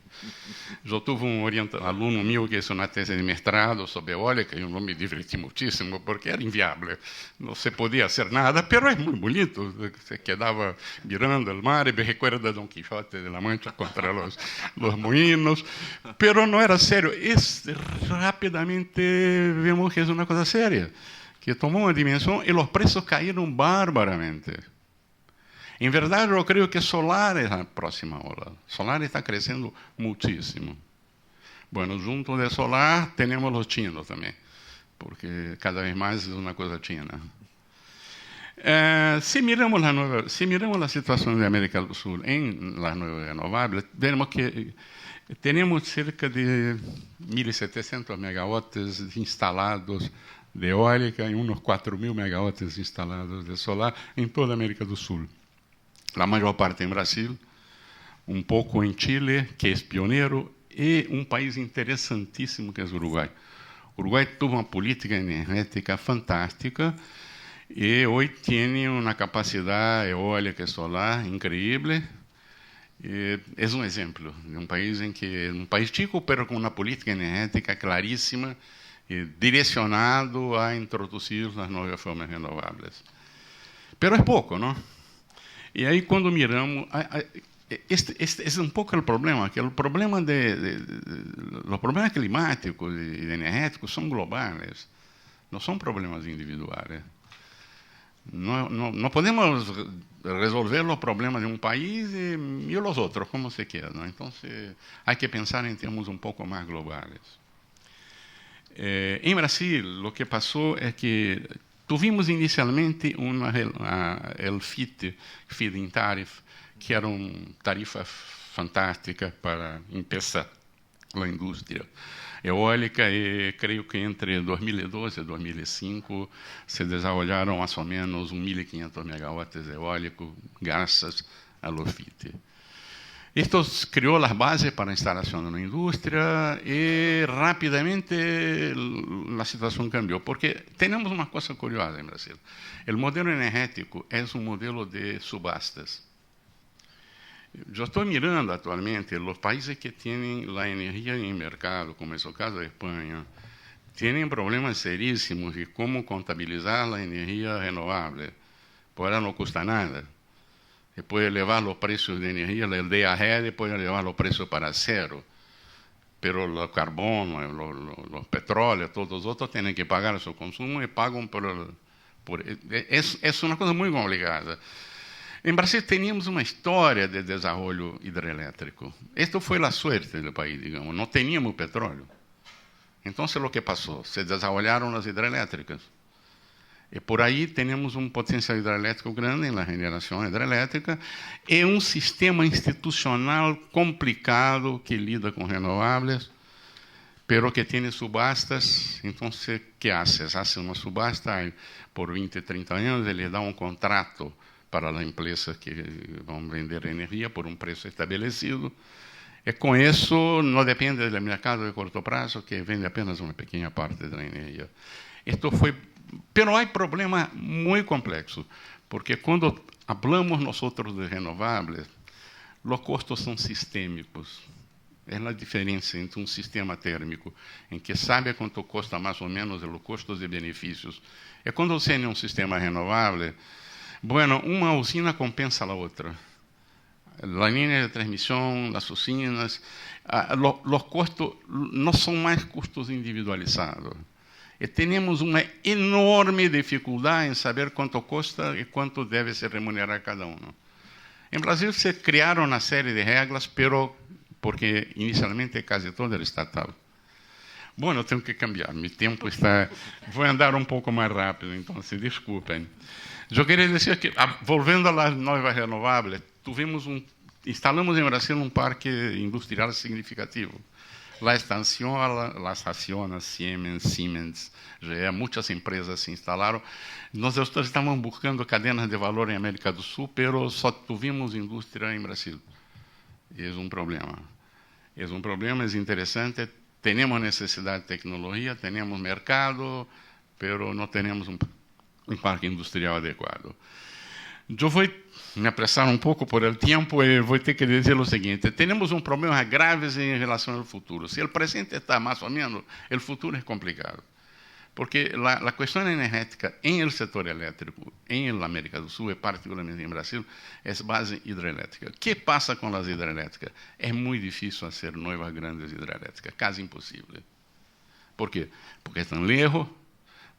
Yo tuve un alumno mío que hizo una tesis de mestrado sobre eólica y yo me divertí muchísimo porque era inviable, no se podía hacer nada, pero es muy bonito, se quedaba mirando el mar y me recuerda Don Quijote de la Mancha contra los molinos, pero no era serio. Rápidamente vemos que es una cosa seria, que tomó una dimensión y los precios cayeron bárbaramente. En verdad, yo creo que solar es la próxima ola. Solar está creciendo muchísimo. Bueno, junto de solar tenemos los chinos también, porque cada vez más es una cosa china. Si miramos la situación de América del Sur en las nuevas renovables, vemos que tenemos cerca de 1.700 megawatts instalados de eólica y unos 4.000 megawatts instalados de solar en toda América del Sur. La mayor parte en Brasil, un poco en Chile, que es pionero, y un país interesantísimo que es Uruguay. Uruguay tuvo una política energética fantástica y hoy tiene una capacidad eólica y solar increíble. Es un ejemplo de un país chico, pero con una política energética clarísima y direccionado a introducir las nuevas formas renovables. Pero es poco, ¿no? Y ahí cuando miramos, este es un poco el problema, que los problemas climáticos y energéticos son globales, no son problemas individuales. No podemos resolver los problemas de un país y los otros, como se quiera, ¿no? Entonces hay que pensar en términos un poco más globales. En Brasil, lo que pasó es que tuvimos inicialmente el feed-in tariff, que era una tarifa fantástica para empezar la industria eólica, y creo que entre 2012 y 2005 se desarrollaron más o menos 1.500 megawatts eólicos gracias a los FIT. Esto creó las bases para la instalación de la industria y rápidamente la situación cambió, porque tenemos una cosa curiosa en Brasil. El modelo energético es un modelo de subastas. Yo estoy mirando actualmente los países que tienen la energía en el mercado, como es el caso de España, tienen problemas serísimos de cómo contabilizar la energía renovable. Por ahora no cuesta nada. Se puede elevar los precios de energía, el DARE puede elevar los precios para cero, pero el carbono, los petróleos, todos los otros tienen que pagar su consumo y pagan es una cosa muy complicada. En Brasil teníamos una historia de desarrollo hidroeléctrico. Esto fue la suerte del país, digamos. No teníamos petróleo. Entonces, lo que pasó? Se desarrollaron las hidroeléctricas. Y por ahí tenemos un potencial hidroeléctrico grande en la generación hidroeléctrica y un sistema institucional complicado que lida con renovables, pero que tiene subastas. Entonces, ¿qué haces? Hace una subasta por 20, 30 años y le da un contrato para las empresas que van a vender energía por un precio establecido. Y con eso no depende del mercado de corto plazo, que vende apenas una pequeña parte de la energía. Pero hay problemas muy complejos, porque cuando hablamos nosotros de renovables, los costos son sistémicos. Es la diferencia entre un sistema térmico, en que sabe cuánto cuesta más o menos los costos y beneficios. Y cuando se tiene un sistema renovable, bueno, una usina compensa a la otra. La línea de transmisión, las usinas, los costos no son más costos individualizados. Y tenemos una enorme dificultad en saber cuánto cuesta y cuánto debe ser remunerar cada uno. En Brasil se crearon una serie de reglas, pero porque inicialmente casi todo era estatal. Bueno, tengo que cambiar, mi tiempo está... Voy a andar un poco más rápido, entonces disculpen. Yo quería decir que, volviendo a las nuevas renovables, instalamos en Brasil un parque industrial significativo. La estación Siemens, GE, muchas empresas se instalaron. Nosotros estamos buscando cadenas de valor en América del Sur, pero só tuvimos industria en Brasil. Y es un problema. Es interesante. Tenemos necesidad de tecnología, tenemos mercado, pero no tenemos un parque industrial adecuado. Yo voy a me apresar un poco por el tiempo y voy a tener que decir lo siguiente. Tenemos un problema grave en relación al futuro. Si el presente está más o menos, el futuro es complicado. Porque la cuestión energética en el sector eléctrico, en la América del Sur y particularmente en Brasil, es base hidroeléctrica. ¿Qué pasa con las hidroeléctricas? Es muy difícil hacer nuevas grandes hidroeléctricas, casi imposible. ¿Por qué? Porque están lejos,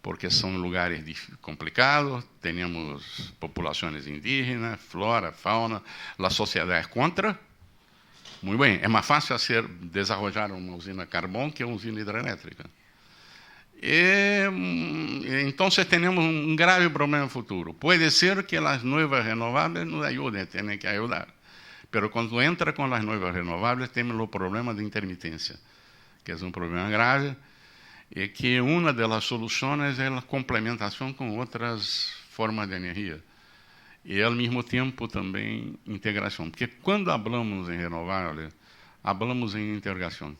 porque son lugares complicados, tenemos poblaciones indígenas, flora, fauna, la sociedad es contra. Muy bien, es más fácil desarrollar una usina de carbón que una usina hidroeléctrica. Entonces tenemos un grave problema futuro. Puede ser que las nuevas renovables nos ayuden, tienen que ayudar. Pero cuando entra con las nuevas renovables, tenemos los problemas de intermitencia, que es un problema grave, y que una de las soluciones es la complementación con otras formas de energía. Y al mismo tiempo también integración. Porque cuando hablamos en renovables, hablamos en integración.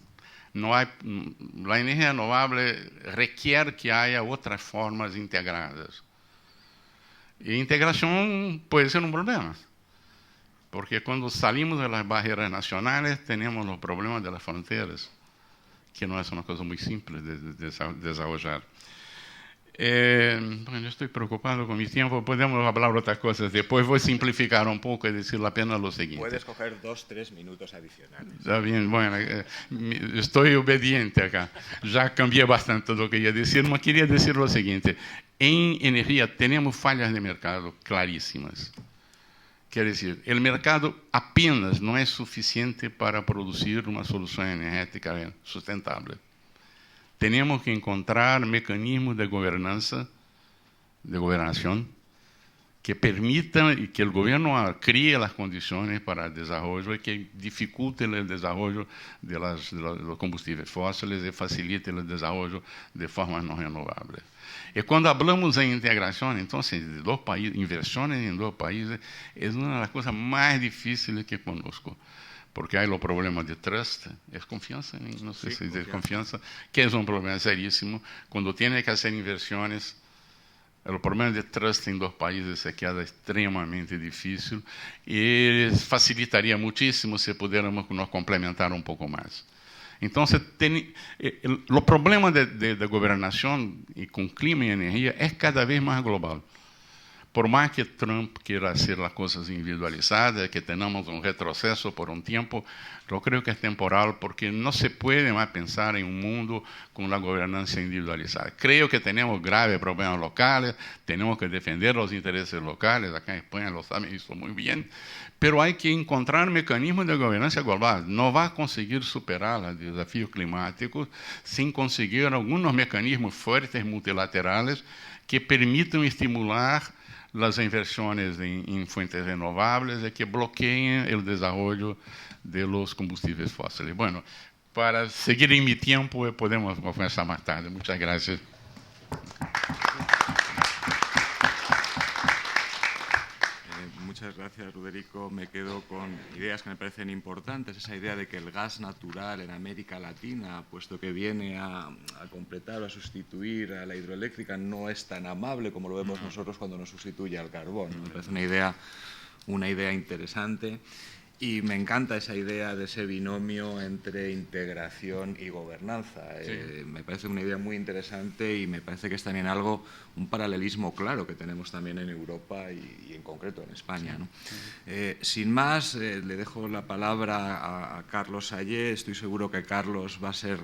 No hay, la energía renovable requiere que haya otras formas integradas. Y integración puede ser un problema. Porque cuando salimos de las barreras nacionales, tenemos los problemas de las fronteras, que no es una cosa muy simple de desarrollar. Bueno, estoy preocupado con mi tiempo, podemos hablar otras cosas después. Voy a simplificar un poco y decir apenas lo siguiente. Puedes coger 2-3 minutos adicionales. Está bien, bueno, estoy obediente acá. Ya cambié bastante lo que quería decir, pero quería decir lo siguiente. En energía tenemos fallas de mercado clarísimas. Quiere decir, el mercado apenas no es suficiente para producir una solución energética sustentable. Tenemos que encontrar mecanismos de gobernanza, de gobernación, que permitan y que el gobierno críe las condiciones para el desarrollo y que dificulten el desarrollo de los combustibles fósiles y faciliten el desarrollo de formas no renovables. Y cuando hablamos de integración, entonces, de dos países, inversiones en dos países, es una de las cosas más difíciles que conozco. Porque hay los problemas de trust, es confianza, no sé si es confianza, que es un problema serísimo. Cuando tiene que hacer inversiones, el problema de trust en dos países se queda extremadamente difícil y facilitaría muchísimo si pudiéramos nos complementar un poco más. Entonces, los problemas de gobernación y con clima y energía es cada vez más global. Por más que Trump quiera hacer las cosas individualizadas, que tengamos un retroceso por un tiempo, yo creo que es temporal porque no se puede más pensar en un mundo con la gobernanza individualizada. Creo que tenemos graves problemas locales, tenemos que defender los intereses locales, acá en España lo saben eso muy bien, pero hay que encontrar mecanismos de gobernanza global. No va a conseguir superar los desafíos climáticos sin conseguir algunos mecanismos fuertes multilaterales que permitan estimular las inversiones en fuentes renovables y que bloqueen el desarrollo de los combustibles fósiles. Bueno, para seguir en mi tiempo podemos conversar más tarde. Muchas gracias. Muchas gracias, Roderico. Me quedo con ideas que me parecen importantes. Esa idea de que el gas natural en América Latina, puesto que viene a completar o a sustituir a la hidroeléctrica, no es tan amable como lo vemos nosotros cuando nos sustituye al carbón. Me parece una idea interesante. Y me encanta esa idea de ese binomio entre integración y gobernanza. Sí. Me parece una idea muy interesante y me parece que es también un paralelismo claro que tenemos también en Europa y en concreto en España, ¿no? Sin más, le dejo la palabra a Carlos Ayé. Estoy seguro que Carlos va a ser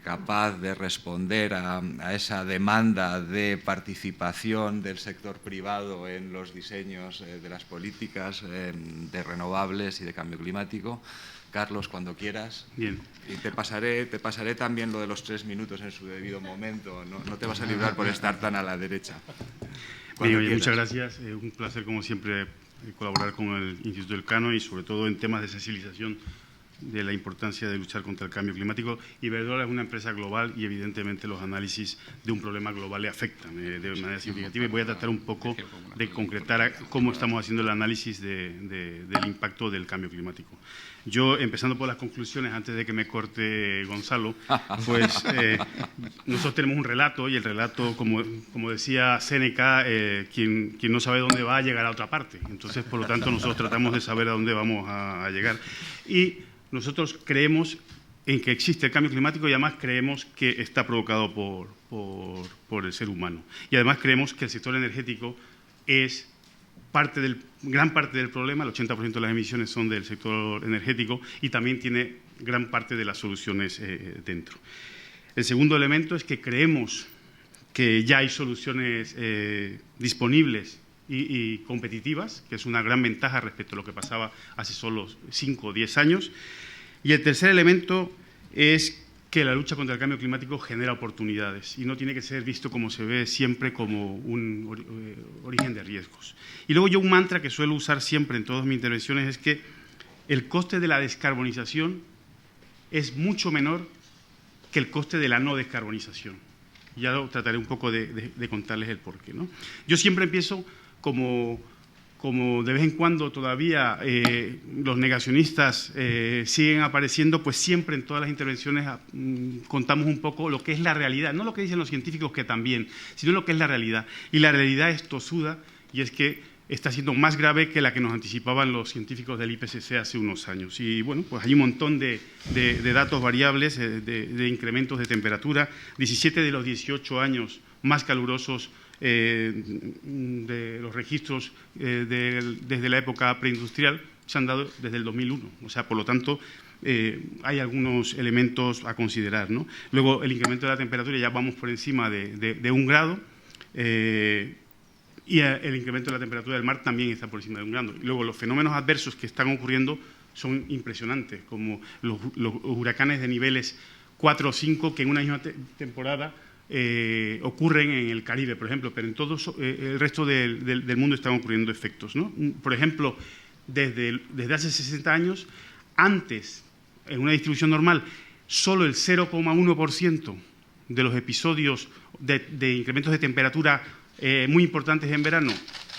capaz de responder a esa demanda de participación del sector privado en los diseños de las políticas de renovables y de cambio climático. Carlos, cuando quieras. Bien. Y te pasaré también lo de los 3 minutos en su debido momento. No te vas a librar por estar tan a la derecha. Bien, oye, muchas gracias. Un placer, como siempre, colaborar con el Instituto Elcano y sobre todo en temas de sensibilización de la importancia de luchar contra el cambio climático. Iberdrola es una empresa global y evidentemente los análisis de un problema global le afectan de manera significativa y voy a tratar un poco de concretar cómo estamos haciendo el análisis del impacto del cambio climático. Yo, empezando por las conclusiones, antes de que me corte Gonzalo, pues nosotros tenemos un relato y el relato, como decía Séneca, quien no sabe dónde va a llegar a otra parte. Entonces, por lo tanto, nosotros tratamos de saber a dónde vamos a llegar. Y nosotros creemos en que existe el cambio climático y además creemos que está provocado por el ser humano. Y además creemos que el sector energético es gran parte del problema, el 80% de las emisiones son del sector energético y también tiene gran parte de las soluciones dentro. El segundo elemento es que creemos que ya hay soluciones disponibles y competitivas, que es una gran ventaja respecto a lo que pasaba hace solo 5 o 10 años. Y el tercer elemento es que la lucha contra el cambio climático genera oportunidades y no tiene que ser visto como se ve siempre como un origen de riesgos. Y luego yo un mantra que suelo usar siempre en todas mis intervenciones es que el coste de la descarbonización es mucho menor que el coste de la no descarbonización. Ya lo trataré un poco de contarles el porqué, ¿no? Yo siempre empiezo como de vez en cuando todavía los negacionistas siguen apareciendo, pues siempre en todas las intervenciones contamos un poco lo que es la realidad, no lo que dicen los científicos, que también, sino lo que es la realidad. Y la realidad es tozuda, y es que está siendo más grave que la que nos anticipaban los científicos del IPCC hace unos años. Y bueno, pues hay un montón de datos variables, de incrementos de temperatura. 17 de los 18 años más calurosos de los registros desde la época preindustrial se han dado desde el 2001. O sea, por lo tanto, hay algunos elementos a considerar, ¿no? Luego, el incremento de la temperatura, ya vamos por encima de 1 grado, y el incremento de la temperatura del mar también está por encima de 1 grado. Y luego, los fenómenos adversos que están ocurriendo son impresionantes, como los huracanes de niveles 4 o 5 que en una misma temporada ocurren en el Caribe, por ejemplo, pero en todo el resto del mundo están ocurriendo efectos, ¿no? Por ejemplo, desde hace 60 años, antes, en una distribución normal, solo el 0,1% de los episodios de incrementos de temperatura muy importantes en verano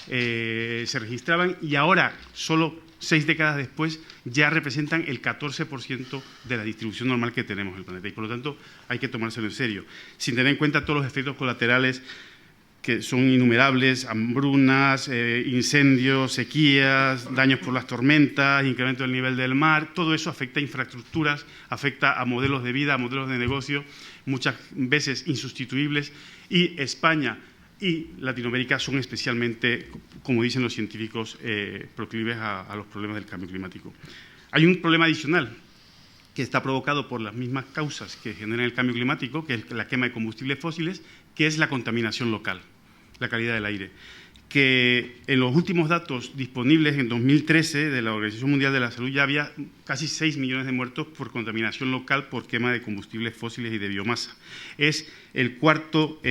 se registraban, y ahora, solo 6 décadas después, ya representan el 14% de la distribución normal que tenemos en el planeta, y por lo tanto hay que tomárselo en serio, sin tener en cuenta todos los efectos colaterales que son innumerables: hambrunas, incendios, sequías, daños por las tormentas, incremento del nivel del mar. Todo eso afecta a infraestructuras, afecta a modelos de vida, a modelos de negocio, muchas veces insustituibles, y España y Latinoamérica son especialmente, como dicen los científicos, proclives a los problemas del cambio climático. Hay un problema adicional que está provocado por las mismas causas que generan el cambio climático, que es la quema de combustibles fósiles, que es la contaminación local, la calidad del aire, que en los últimos datos disponibles en 2013 de la Organización Mundial de la Salud ya había casi 6 millones de muertos por contaminación local por quema de combustibles fósiles y de biomasa. Es el cuarto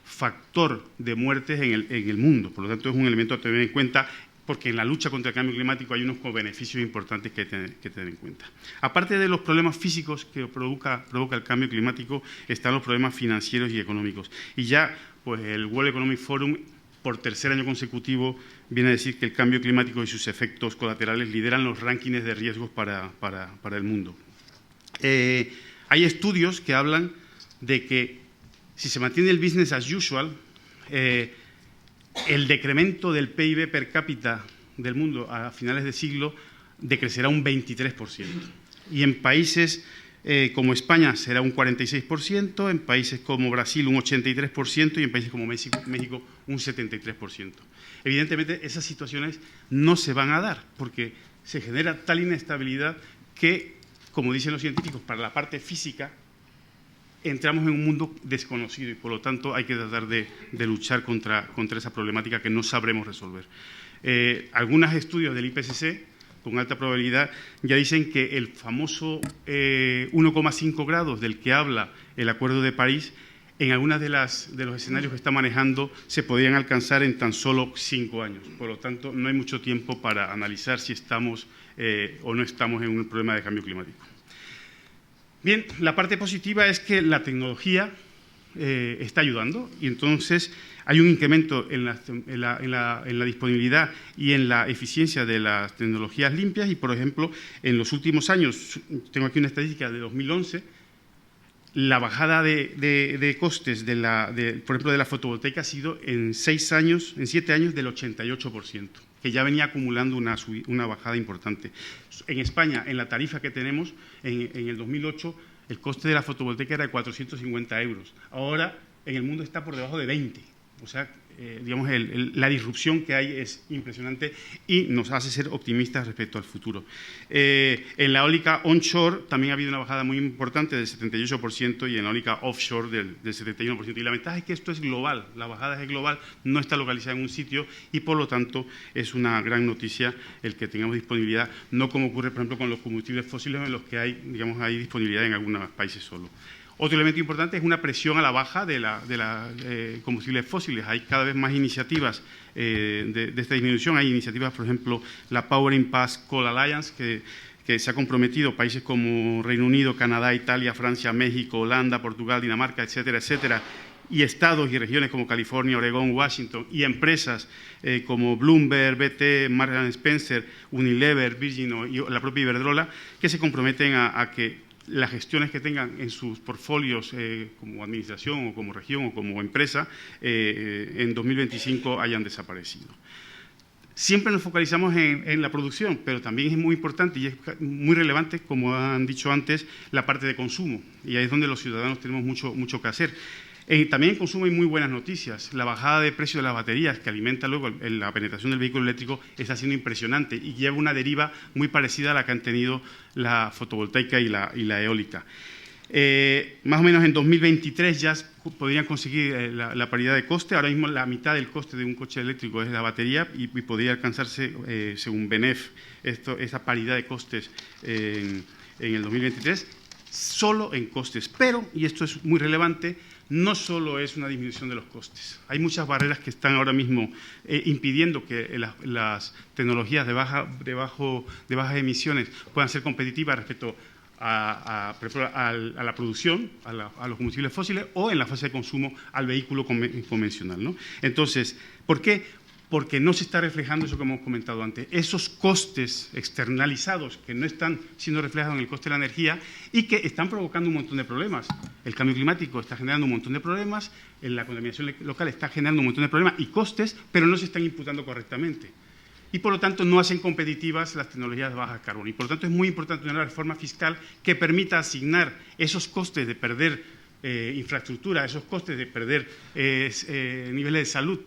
factor de muertes en el mundo. Por lo tanto, es un elemento a tener en cuenta, porque en la lucha contra el cambio climático hay unos beneficios importantes que hay que tener en cuenta. Aparte de los problemas físicos que provoca el cambio climático, están los problemas financieros y económicos. Y ya, pues, el World Economic Forum, por tercer año consecutivo, viene a decir que el cambio climático y sus efectos colaterales lideran los rankings de riesgos para el mundo. Hay estudios que hablan de que si se mantiene el business as usual, el decremento del PIB per cápita del mundo a finales de siglo decrecerá un 23%. Y en países como España será un 46%, en países como Brasil un 83% y en países como México un 73%. Evidentemente, esas situaciones no se van a dar porque se genera tal inestabilidad que, como dicen los científicos, para la parte física entramos en un mundo desconocido y, por lo tanto, hay que tratar de luchar contra esa problemática que no sabremos resolver. Algunos estudios del IPCC, con alta probabilidad, ya dicen que el famoso 1,5 grados del que habla el Acuerdo de París, en algunos de los escenarios que está manejando, se podrían alcanzar en tan solo 5 años. Por lo tanto, no hay mucho tiempo para analizar si estamos o no estamos en un problema de cambio climático. Bien, la parte positiva es que la tecnología está ayudando, y entonces hay un incremento en la disponibilidad y en la eficiencia de las tecnologías limpias. Y, por ejemplo, en los últimos años, tengo aquí una estadística de 2011, la bajada de costes, por ejemplo, de la fotovoltaica ha sido en 7 años del 88%, que ya venía acumulando una bajada importante. En España, en la tarifa que tenemos, en el 2008, el coste de la fotovoltaica era de 450 euros. Ahora, en el mundo está por debajo de 20. O sea, digamos, la disrupción que hay es impresionante y nos hace ser optimistas respecto al futuro. En la eólica onshore también ha habido una bajada muy importante del 78% y en la eólica offshore del 71%. Y la ventaja es que esto es global, la bajada es global, no está localizada en un sitio y por lo tanto es una gran noticia el que tengamos disponibilidad, no como ocurre por ejemplo con los combustibles fósiles en los que hay, digamos, hay disponibilidad en algunos países solo. Otro elemento importante es una presión a la baja de combustibles fósiles. Hay cada vez más iniciativas de esta disminución. Hay iniciativas, por ejemplo, la Powering Pass Coal Alliance, que se ha comprometido países como Reino Unido, Canadá, Italia, Francia, México, Holanda, Portugal, Dinamarca, etcétera, etcétera, y estados y regiones como California, Oregón, Washington, y empresas como Bloomberg, BT, Marks & Spencer, Unilever, Virgin y la propia Iberdrola, que se comprometen a que las gestiones que tengan en sus portfolios como administración o como región o como empresa en 2025 hayan desaparecido. Siempre nos focalizamos en la producción, pero también es muy importante y es muy relevante, como han dicho antes, la parte de consumo. Y ahí es donde los ciudadanos tenemos mucho que hacer. También en consumo hay muy buenas noticias. La bajada de precio de las baterías, que alimenta luego la penetración del vehículo eléctrico, está siendo impresionante y lleva una deriva muy parecida a la que han tenido la fotovoltaica y la eólica. Más o menos en 2023 ya podrían conseguir la paridad de coste. Ahora mismo la mitad del coste de un coche eléctrico es la batería y podría alcanzarse, según BNEF, esa paridad de costes en el 2023, solo en costes. Pero, y esto es muy relevante, no solo es una disminución de los costes. Hay muchas barreras que están ahora mismo impidiendo que las tecnologías de bajas emisiones puedan ser competitivas respecto a la producción, a los combustibles fósiles o en la fase de consumo al vehículo convencional, ¿no? Entonces, ¿por qué? Porque no se está reflejando eso que hemos comentado antes, esos costes externalizados que no están siendo reflejados en el coste de la energía y que están provocando un montón de problemas. El cambio climático está generando un montón de problemas, la contaminación local está generando un montón de problemas y costes, pero no se están imputando correctamente. Y por lo tanto no hacen competitivas las tecnologías de baja carbono. Y por lo tanto es muy importante una reforma fiscal que permita asignar esos costes de perder infraestructura, esos costes de perder niveles de salud,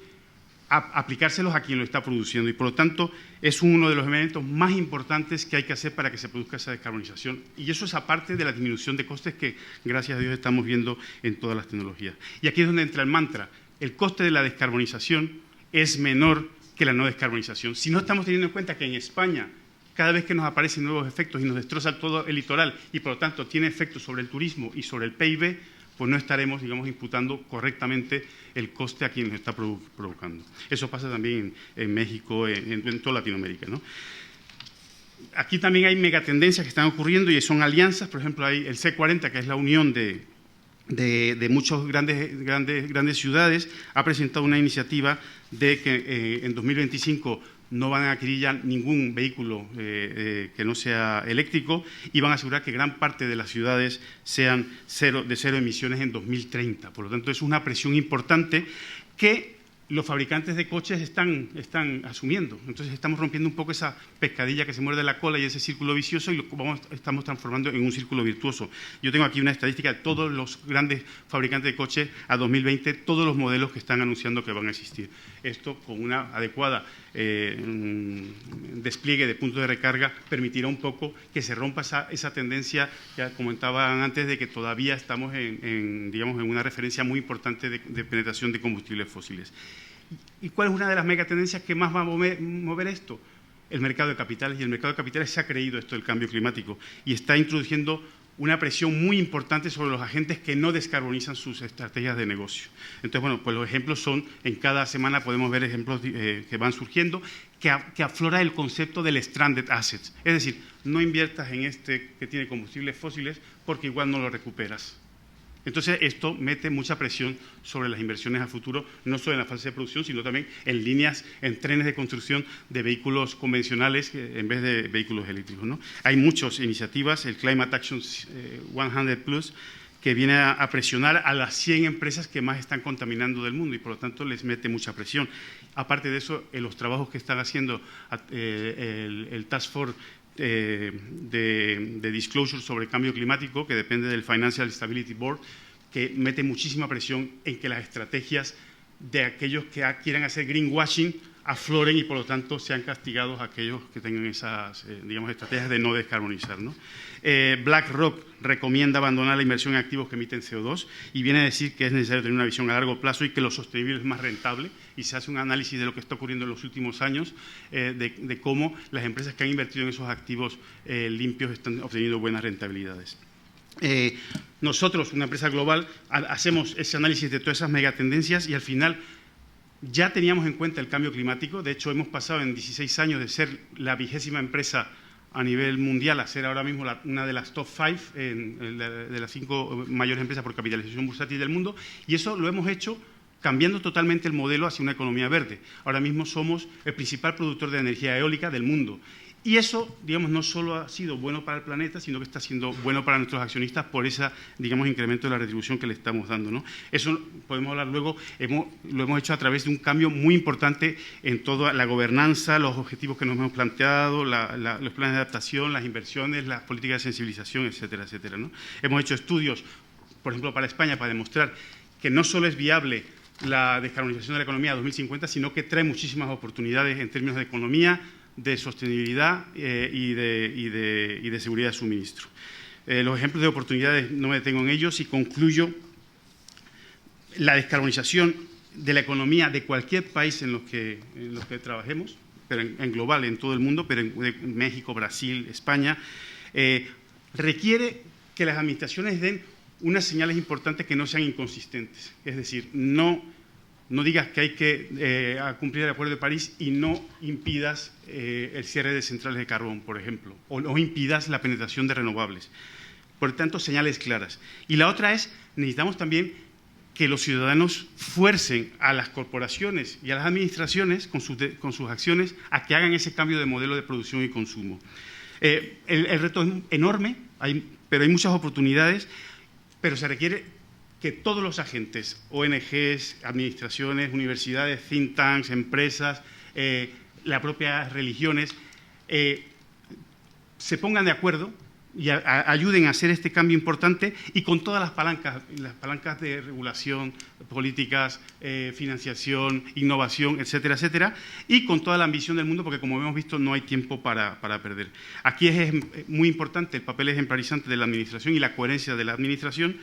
aplicárselos a quien lo está produciendo y por lo tanto es uno de los elementos más importantes que hay que hacer para que se produzca esa descarbonización y eso es aparte de la disminución de costes que gracias a Dios estamos viendo en todas las tecnologías. Y aquí es donde entra el mantra, el coste de la descarbonización es menor que la no descarbonización. Si no estamos teniendo en cuenta que en España cada vez que nos aparecen nuevos efectos y nos destroza todo el litoral y por lo tanto tiene efectos sobre el turismo y sobre el PIB, pues no estaremos, digamos, imputando correctamente el coste a quien nos está provocando. Eso pasa también en México, en toda Latinoamérica, ¿no? Aquí también hay megatendencias que están ocurriendo y son alianzas. Por ejemplo, hay el C40, que es la unión de muchas grandes ciudades, ha presentado una iniciativa de que en 2025 no van a adquirir ya ningún vehículo que no sea eléctrico y van a asegurar que gran parte de las ciudades sean de cero emisiones en 2030. Por lo tanto, es una presión importante que los fabricantes de coches están asumiendo. Entonces, estamos rompiendo un poco esa pescadilla que se muerde la cola y ese círculo vicioso y lo estamos transformando en un círculo virtuoso. Yo tengo aquí una estadística de todos los grandes fabricantes de coches a 2020, todos los modelos que están anunciando que van a existir. Esto, con una adecuada despliegue de puntos de recarga, permitirá un poco que se rompa esa tendencia que comentaban antes de que todavía estamos digamos, en una referencia muy importante de penetración de combustibles fósiles. ¿Y cuál es una de las megatendencias que más va a mover esto? El mercado de capitales. Y el mercado de capitales se ha creído esto del cambio climático y está introduciendo una presión muy importante sobre los agentes que no descarbonizan sus estrategias de negocio. Entonces, bueno, pues los ejemplos son, en cada semana podemos ver ejemplos que van surgiendo, que aflora el concepto del stranded assets. Es decir, no inviertas en este que tiene combustibles fósiles porque igual no lo recuperas. Entonces, esto mete mucha presión sobre las inversiones a futuro, no solo en la fase de producción, sino también en líneas, en trenes de construcción de vehículos convencionales en vez de vehículos eléctricos, ¿no? Hay muchas iniciativas, el Climate Action 100 Plus, que viene a presionar a las 100 empresas que más están contaminando del mundo y, por lo tanto, les mete mucha presión. Aparte de eso, en los trabajos que están haciendo el Task Force de disclosure sobre el cambio climático, que depende del Financial Stability Board, que mete muchísima presión en que las estrategias de aquellos que quieran hacer greenwashing afloren y por lo tanto sean castigados aquellos que tengan esas digamos, estrategias de no descarbonizar, ¿no? BlackRock recomienda abandonar la inversión en activos que emiten CO2 y viene a decir que es necesario tener una visión a largo plazo y que lo sostenible es más rentable, y se hace un análisis de lo que está ocurriendo en los últimos años, de cómo las empresas que han invertido en esos activos limpios están obteniendo buenas rentabilidades. Nosotros, una empresa global, hacemos ese análisis de todas esas megatendencias y al final ya teníamos en cuenta el cambio climático. De hecho, hemos pasado en 16 años de ser la 20ª empresa a nivel mundial a ser ahora mismo una de las top 5 de las 5 mayores empresas por capitalización bursátil del mundo, y eso lo hemos hecho cambiando totalmente el modelo hacia una economía verde. Ahora mismo somos el principal productor de energía eólica del mundo. Y eso, digamos, no solo ha sido bueno para el planeta, sino que está siendo bueno para nuestros accionistas por ese, digamos, incremento de la retribución que le estamos dando, ¿no? Eso podemos hablar luego, lo hemos hecho a través de un cambio muy importante en toda la gobernanza, los objetivos que nos hemos planteado, los planes de adaptación, las inversiones, las políticas de sensibilización, etcétera, etcétera, ¿no? Hemos hecho estudios, por ejemplo, para España, para demostrar que no solo es viable la descarbonización de la economía a 2050, sino que trae muchísimas oportunidades en términos de economía, de sostenibilidad y de seguridad de suministro. Los ejemplos de oportunidades no me detengo en ellos y concluyo. La descarbonización de la economía de cualquier país en los que trabajemos, pero en global, en todo el mundo, pero en México, Brasil, España, requiere que las administraciones den unas señales importantes que no sean inconsistentes. Es decir, no digas que hay que cumplir el Acuerdo de París y no impidas el cierre de centrales de carbón, por ejemplo, o no impidas la penetración de renovables. Por tanto, señales claras. Y la otra es, necesitamos también que los ciudadanos fuercen a las corporaciones y a las administraciones con sus acciones a que hagan ese cambio de modelo de producción y consumo. El reto es enorme, pero hay muchas oportunidades, pero se requiere que todos los agentes, ONGs, administraciones, universidades, think tanks, empresas, las propias religiones, se pongan de acuerdo y ayuden a hacer este cambio importante, y con todas las palancas de regulación, políticas, financiación, innovación, etcétera, etcétera, y con toda la ambición del mundo, porque como hemos visto no hay tiempo para perder. Aquí es muy importante el papel ejemplarizante de la Administración y la coherencia de la Administración,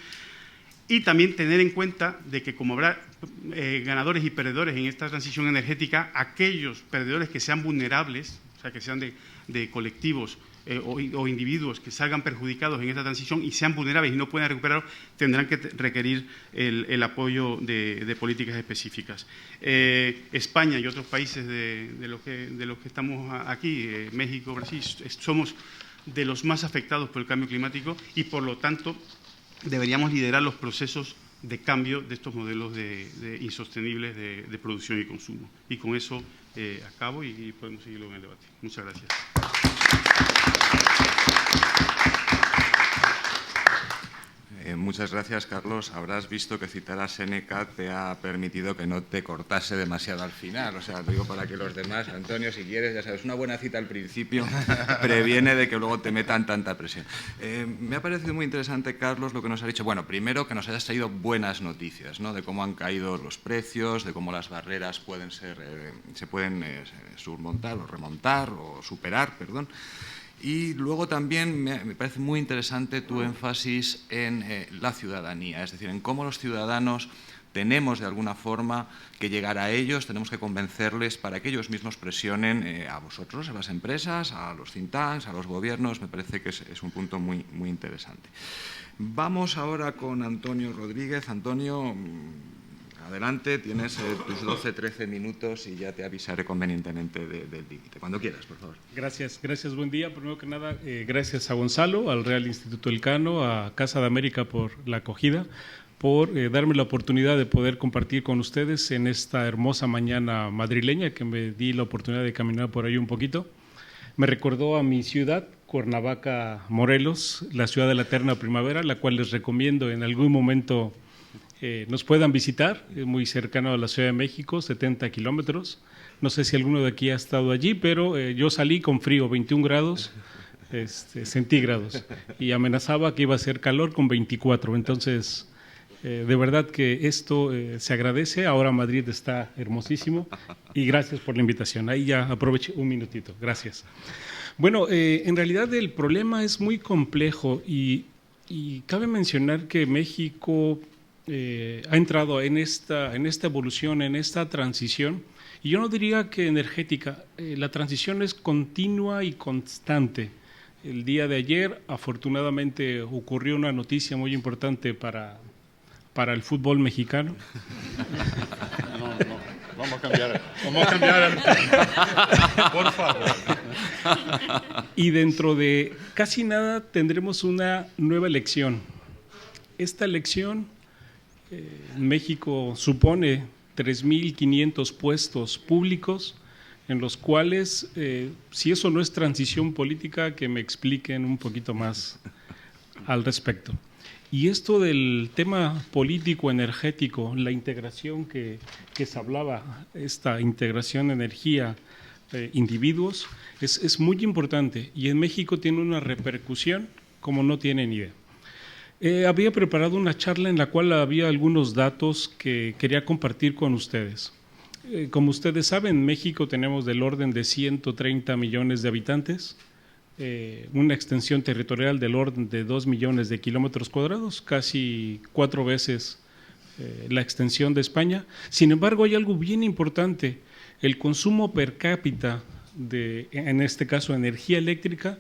y también tener en cuenta de que como habrá ganadores y perdedores en esta transición energética, aquellos perdedores que sean vulnerables, o sea, que sean de colectivos o individuos que salgan perjudicados en esta transición y sean vulnerables y no puedan recuperar, tendrán que requerir el apoyo de políticas específicas. España y otros países de los que estamos aquí, México, Brasil, somos de los más afectados por el cambio climático y, por lo tanto, deberíamos liderar los procesos de cambio de estos modelos insostenibles de producción y consumo. Y con eso acabo y podemos seguirlo en el debate. Muchas gracias. Muchas gracias, Carlos. Habrás visto que citar a Séneca te ha permitido que no te cortase demasiado al final. O sea, te digo para que los demás, Antonio, si quieres, ya sabes, una buena cita al principio previene de que luego te metan tanta presión. Me ha parecido muy interesante, Carlos, lo que nos ha dicho. Bueno, primero que nos hayas traído buenas noticias, ¿no? De cómo han caído los precios, de cómo las barreras se pueden surmontar o remontar o superar, perdón. Y luego también me parece muy interesante tu énfasis en la ciudadanía, es decir, en cómo los ciudadanos tenemos de alguna forma que llegar a ellos, tenemos que convencerles para que ellos mismos presionen a vosotros, a las empresas, a los think tanks, a los gobiernos. Me parece que es un punto muy, muy interesante. Vamos ahora con Antonio Rodríguez. Antonio, adelante, tienes tus 12-13 minutos y ya te avisaré convenientemente del límite. Cuando quieras, por favor. Gracias, buen día. Primero que nada, gracias a Gonzalo, al Real Instituto Elcano, a Casa de América por la acogida, por darme la oportunidad de poder compartir con ustedes en esta hermosa mañana madrileña, que me di la oportunidad de caminar por ahí un poquito. Me recordó a mi ciudad, Cuernavaca, Morelos, la ciudad de la eterna primavera, la cual les recomiendo en algún momento nos puedan visitar, muy cercano a la Ciudad de México, 70 kilómetros. No sé si alguno de aquí ha estado allí, pero yo salí con frío, 21 grados centígrados, y amenazaba que iba a ser calor con 24. Entonces, De verdad que esto se agradece. Ahora Madrid está hermosísimo y gracias por la invitación. Ahí ya aproveché un minutito. Gracias. Bueno, en realidad el problema es muy complejo y cabe mencionar que México ha entrado en esta evolución, en esta transición. Y yo no diría que energética, la transición es continua y constante. El día de ayer, afortunadamente, ocurrió una noticia muy importante para el fútbol mexicano. No, vamos a cambiar. Por favor. Y dentro de casi nada tendremos una nueva elección. Esta elección en México supone 3.500 puestos públicos en los cuales, si eso no es transición política, que me expliquen un poquito más al respecto. Y esto del tema político energético, la integración que se hablaba, esta integración energía, individuos, es muy importante y en México tiene una repercusión como no tienen idea. Había preparado una charla en la cual había algunos datos que quería compartir con ustedes. Como ustedes saben, en México tenemos del orden de 130 millones de habitantes, una extensión territorial del orden de 2 millones de kilómetros cuadrados, casi 4 veces la extensión de España. Sin embargo, hay algo bien importante, el consumo per cápita de, en este caso, energía eléctrica,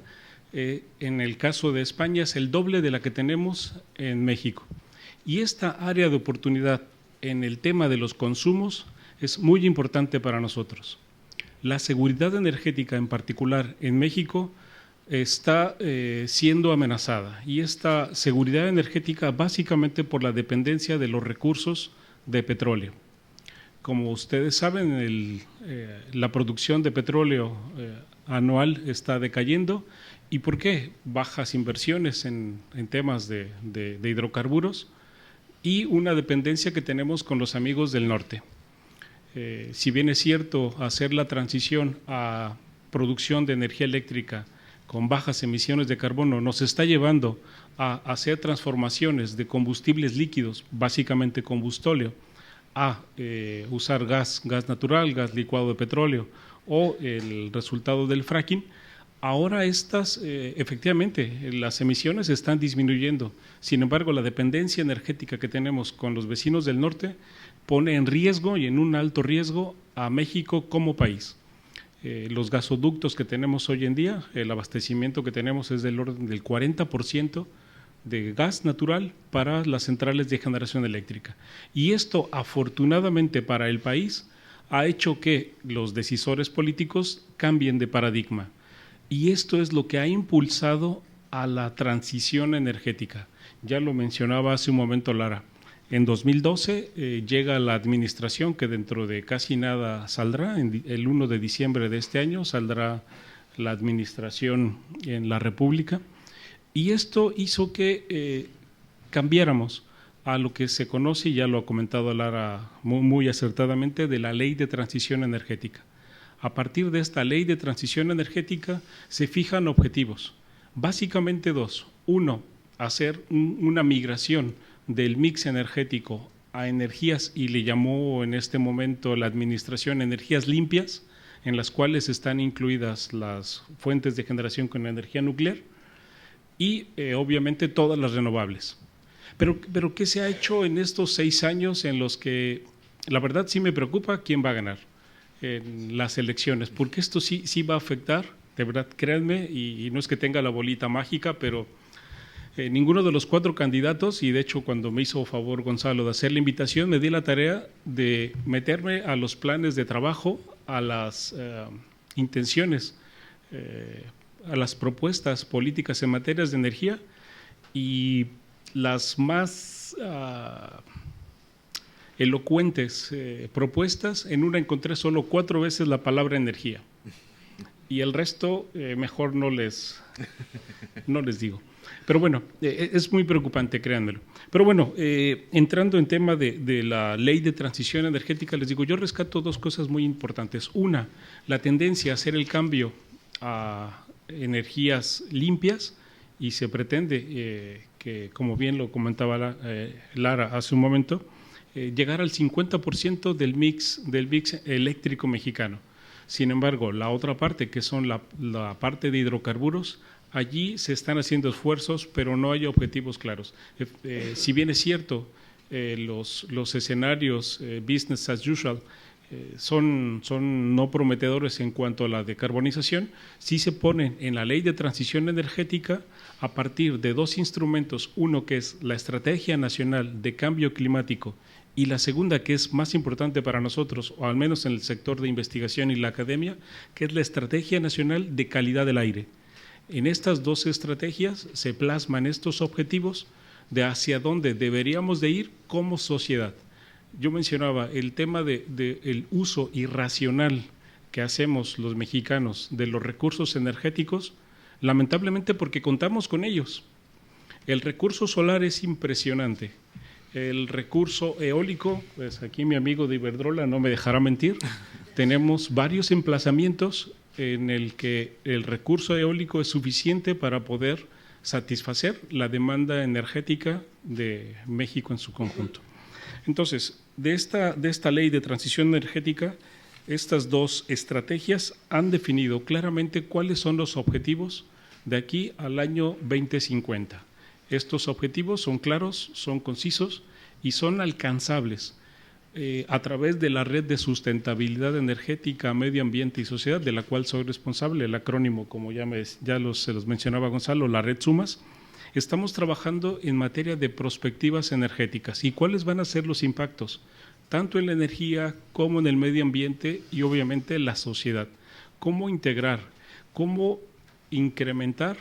en el caso de España es el doble de la que tenemos en México. Y esta área de oportunidad en el tema de los consumos es muy importante para nosotros. La seguridad energética en particular en México está siendo amenazada y esta seguridad energética básicamente por la dependencia de los recursos de petróleo. Como ustedes saben, la producción de petróleo anual está decayendo. ¿Y por qué? Bajas inversiones en temas de hidrocarburos y una dependencia que tenemos con los amigos del norte. Si bien es cierto hacer la transición a producción de energía eléctrica con bajas emisiones de carbono nos está llevando a hacer transformaciones de combustibles líquidos, básicamente combustóleo, a usar gas natural, gas licuado de petróleo o el resultado del fracking. Ahora efectivamente, las emisiones están disminuyendo. Sin embargo, la dependencia energética que tenemos con los vecinos del norte pone en riesgo y en un alto riesgo a México como país. Los gasoductos que tenemos hoy en día, el abastecimiento que tenemos es del orden del 40% de gas natural para las centrales de generación eléctrica. Y esto, afortunadamente para el país, ha hecho que los decisores políticos cambien de paradigma. Y esto es lo que ha impulsado a la transición energética. Ya lo mencionaba hace un momento Lara. En 2012 llega la administración que dentro de casi nada saldrá, el 1 de diciembre de este año saldrá la administración en la República. Y esto hizo que cambiáramos a lo que se conoce, y ya lo ha comentado Lara muy acertadamente, de la Ley de Transición Energética. A partir de esta ley de transición energética se fijan objetivos, básicamente dos. Uno, hacer una migración del mix energético a energías, y le llamó en este momento la administración energías limpias, en las cuales están incluidas las fuentes de generación con energía nuclear y obviamente todas las renovables. Pero ¿qué se ha hecho en estos 6 años en los que la verdad sí me preocupa quién va a ganar en las elecciones? Porque esto sí va a afectar, de verdad, créanme, y no es que tenga la bolita mágica, pero ninguno de los 4 candidatos, y de hecho cuando me hizo favor Gonzalo de hacer la invitación, me di la tarea de meterme a los planes de trabajo, a las intenciones, a las propuestas políticas en materias de energía, y las más elocuentes propuestas, en una encontré solo 4 veces la palabra energía y el resto mejor no les digo. Pero bueno, es muy preocupante, créanmelo. Pero bueno, entrando en tema de la ley de transición energética, les digo, yo rescato 2 cosas muy importantes. Una, la tendencia a hacer el cambio a energías limpias, y se pretende que, como bien lo comentaba Lara hace un momento, llegar al 50% del mix eléctrico mexicano. Sin embargo, la otra parte, que son la parte de hidrocarburos, allí se están haciendo esfuerzos, pero no hay objetivos claros. Si bien es cierto, los escenarios business as usual son no prometedores en cuanto a la decarbonización, sí se ponen en la Ley de Transición Energética a partir de dos instrumentos, uno que es la Estrategia Nacional de Cambio Climático y la segunda, que es más importante para nosotros, o al menos en el sector de investigación y la academia, que es la Estrategia Nacional de Calidad del Aire. En estas dos estrategias se plasman estos objetivos de hacia dónde deberíamos de ir como sociedad. Yo mencionaba el tema del uso irracional que hacemos los mexicanos de los recursos energéticos, lamentablemente porque contamos con ellos. El recurso solar es impresionante. El recurso eólico, pues aquí mi amigo de Iberdrola no me dejará mentir, tenemos varios emplazamientos en el que el recurso eólico es suficiente para poder satisfacer la demanda energética de México en su conjunto. Entonces, de esta ley de transición energética, estas dos estrategias han definido claramente cuáles son los objetivos de aquí al año 2050. Estos objetivos son claros, son concisos y son alcanzables a través de la Red de Sustentabilidad Energética, Medio Ambiente y Sociedad, de la cual soy responsable, el acrónimo, como se los mencionaba Gonzalo, la Red SUMAS. Estamos trabajando en materia de prospectivas energéticas y cuáles van a ser los impactos, tanto en la energía como en el medio ambiente y obviamente la sociedad. Cómo integrar, cómo incrementar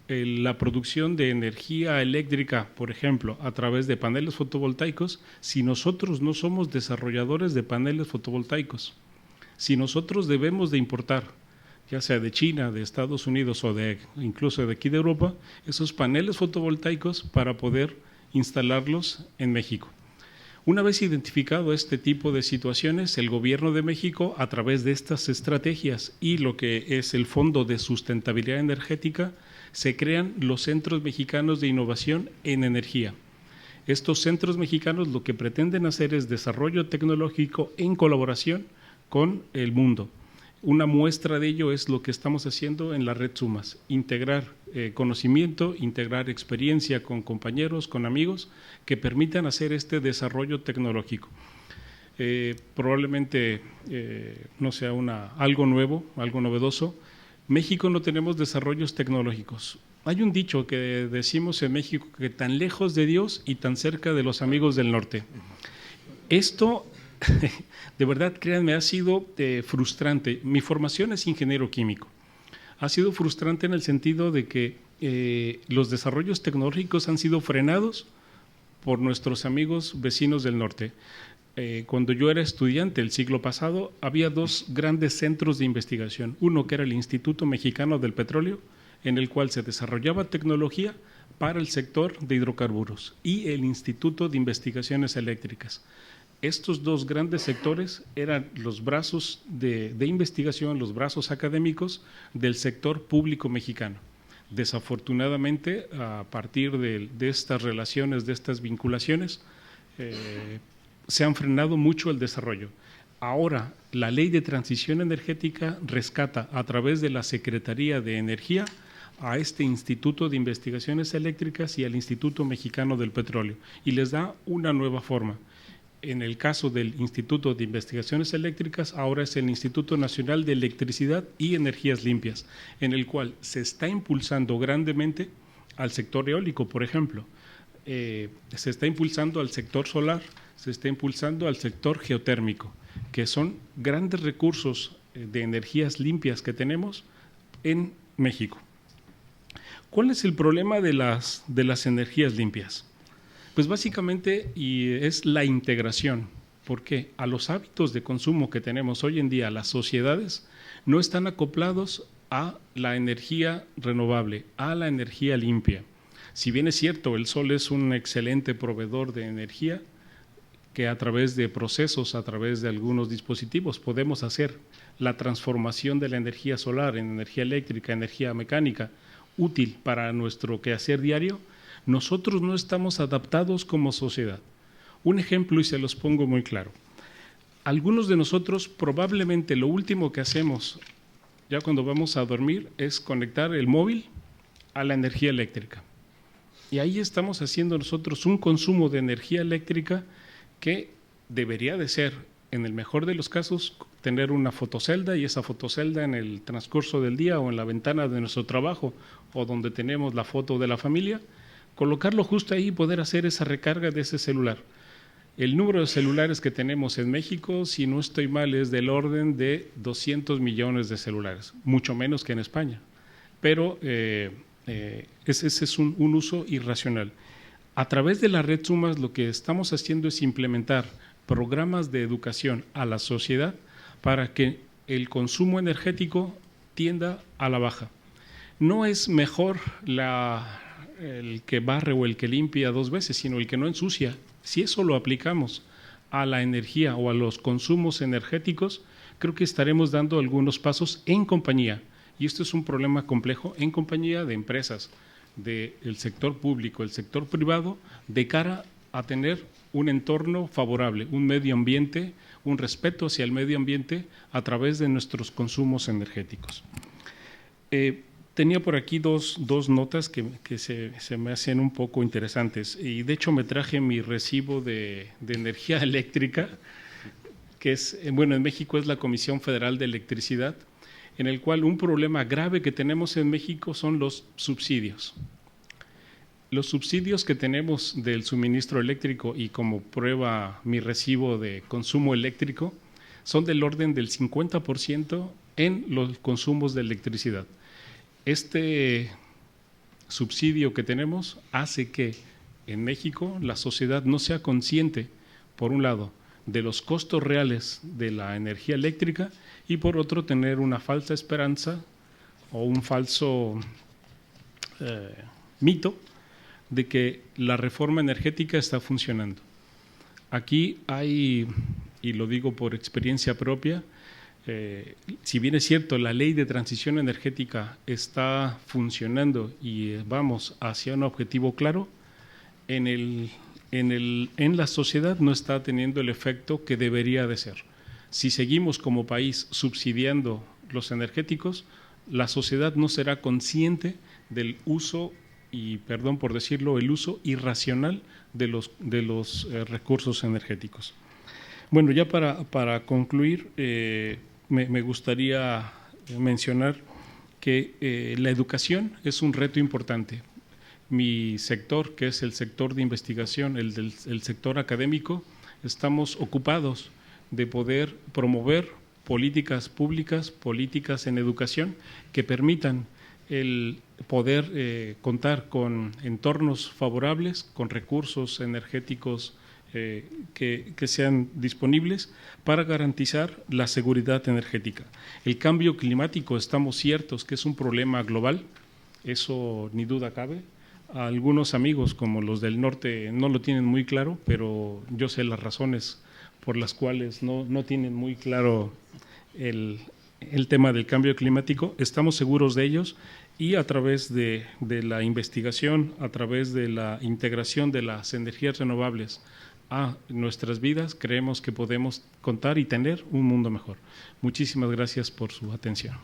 la producción de energía eléctrica, por ejemplo, a través de paneles fotovoltaicos, si nosotros no somos desarrolladores de paneles fotovoltaicos, si nosotros debemos de importar, ya sea de China, de Estados Unidos o incluso de aquí de Europa, esos paneles fotovoltaicos para poder instalarlos en México. Una vez identificado este tipo de situaciones, el Gobierno de México, a través de estas estrategias y lo que es el Fondo de Sustentabilidad Energética, se crean los Centros Mexicanos de Innovación en Energía. Estos centros mexicanos lo que pretenden hacer es desarrollo tecnológico en colaboración con el mundo. Una muestra de ello es lo que estamos haciendo en la Red SUMAS, integrar conocimiento, integrar experiencia con compañeros, con amigos, que permitan hacer este desarrollo tecnológico. Probablemente no sea algo nuevo, algo novedoso. México no tenemos desarrollos tecnológicos. Hay un dicho que decimos en México, que tan lejos de Dios y tan cerca de los amigos del norte. Esto, de verdad, créanme, ha sido frustrante. Mi formación es ingeniero químico. Ha sido frustrante en el sentido de que los desarrollos tecnológicos han sido frenados por nuestros amigos vecinos del norte. Cuando yo era estudiante el siglo pasado, había dos grandes centros de investigación. Uno que era el Instituto Mexicano del Petróleo, en el cual se desarrollaba tecnología para el sector de hidrocarburos, y el Instituto de Investigaciones Eléctricas. Estos dos grandes sectores eran los brazos de investigación, los brazos académicos del sector público mexicano. Desafortunadamente, a partir de estas relaciones, de estas vinculaciones, se han frenado mucho el desarrollo. Ahora, la Ley de Transición Energética rescata a través de la Secretaría de Energía a este Instituto de Investigaciones Eléctricas y al Instituto Mexicano del Petróleo, y les da una nueva forma. En el caso del Instituto de Investigaciones Eléctricas, ahora es el Instituto Nacional de Electricidad y Energías Limpias, en el cual se está impulsando grandemente al sector eólico, por ejemplo. Se está impulsando al sector solar, se está impulsando al sector geotérmico, que son grandes recursos de energías limpias que tenemos en México. ¿Cuál es el problema de las energías limpias? Pues básicamente es la integración, porque a los hábitos de consumo que tenemos hoy en día, las sociedades no están acoplados a la energía renovable, a la energía limpia. Si bien es cierto, el sol es un excelente proveedor de energía, que a través de procesos, a través de algunos dispositivos, podemos hacer la transformación de la energía solar en energía eléctrica, energía mecánica, útil para nuestro quehacer diario, nosotros no estamos adaptados como sociedad. Un ejemplo, y se los pongo muy claro. Algunos de nosotros probablemente lo último que hacemos ya cuando vamos a dormir es conectar el móvil a la energía eléctrica. Y ahí estamos haciendo nosotros un consumo de energía eléctrica que debería de ser, en el mejor de los casos, tener una fotocelda, y esa fotocelda en el transcurso del día o en la ventana de nuestro trabajo o donde tenemos la foto de la familia, colocarlo justo ahí y poder hacer esa recarga de ese celular. El número de celulares que tenemos en México, si no estoy mal, es del orden de 200 millones de celulares, mucho menos que en España. Pero ese es un uso irracional. A través de la red Sumas lo que estamos haciendo es implementar programas de educación a la sociedad para que el consumo energético tienda a la baja. No es mejor el que barre o el que limpia 2 veces, sino el que no ensucia. Si eso lo aplicamos a la energía o a los consumos energéticos, creo que estaremos dando algunos pasos en compañía. Y esto es un problema complejo en compañía de empresas, del sector público, el sector privado, de cara a tener un entorno favorable, un medio ambiente, un respeto hacia el medio ambiente a través de nuestros consumos energéticos. Tenía por aquí dos notas que se me hacen un poco interesantes, y de hecho me traje mi recibo de energía eléctrica, que es, bueno, en México es la Comisión Federal de Electricidad, en el cual un problema grave que tenemos en México son los subsidios. Los subsidios que tenemos del suministro eléctrico, y como prueba mi recibo de consumo eléctrico, son del orden del 50% en los consumos de electricidad. Este subsidio que tenemos hace que en México la sociedad no sea consciente, por un lado, de los costos reales de la energía eléctrica, y por otro tener una falsa esperanza o un falso mito de que la reforma energética está funcionando. Aquí hay, y lo digo por experiencia propia, si bien es cierto, la ley de transición energética está funcionando y vamos hacia un objetivo claro, en la sociedad no está teniendo el efecto que debería de ser. Si seguimos como país subsidiando los energéticos, la sociedad no será consciente del uso, y perdón por decirlo, el uso irracional de los recursos energéticos. Bueno, ya para concluir, me gustaría mencionar que la educación es un reto importante. Mi sector, que es el sector de investigación, el sector académico, estamos ocupados de poder promover políticas públicas, políticas en educación que permitan el poder contar con entornos favorables, con recursos energéticos que sean disponibles para garantizar la seguridad energética. El cambio climático, estamos ciertos que es un problema global, eso ni duda cabe. Algunos amigos como los del norte no lo tienen muy claro, pero yo sé las razones por las cuales no tienen muy claro el tema del cambio climático. Estamos seguros de ellos, y a través de la investigación, a través de la integración de las energías renovables a nuestras vidas, creemos que podemos contar y tener un mundo mejor. Muchísimas gracias por su atención.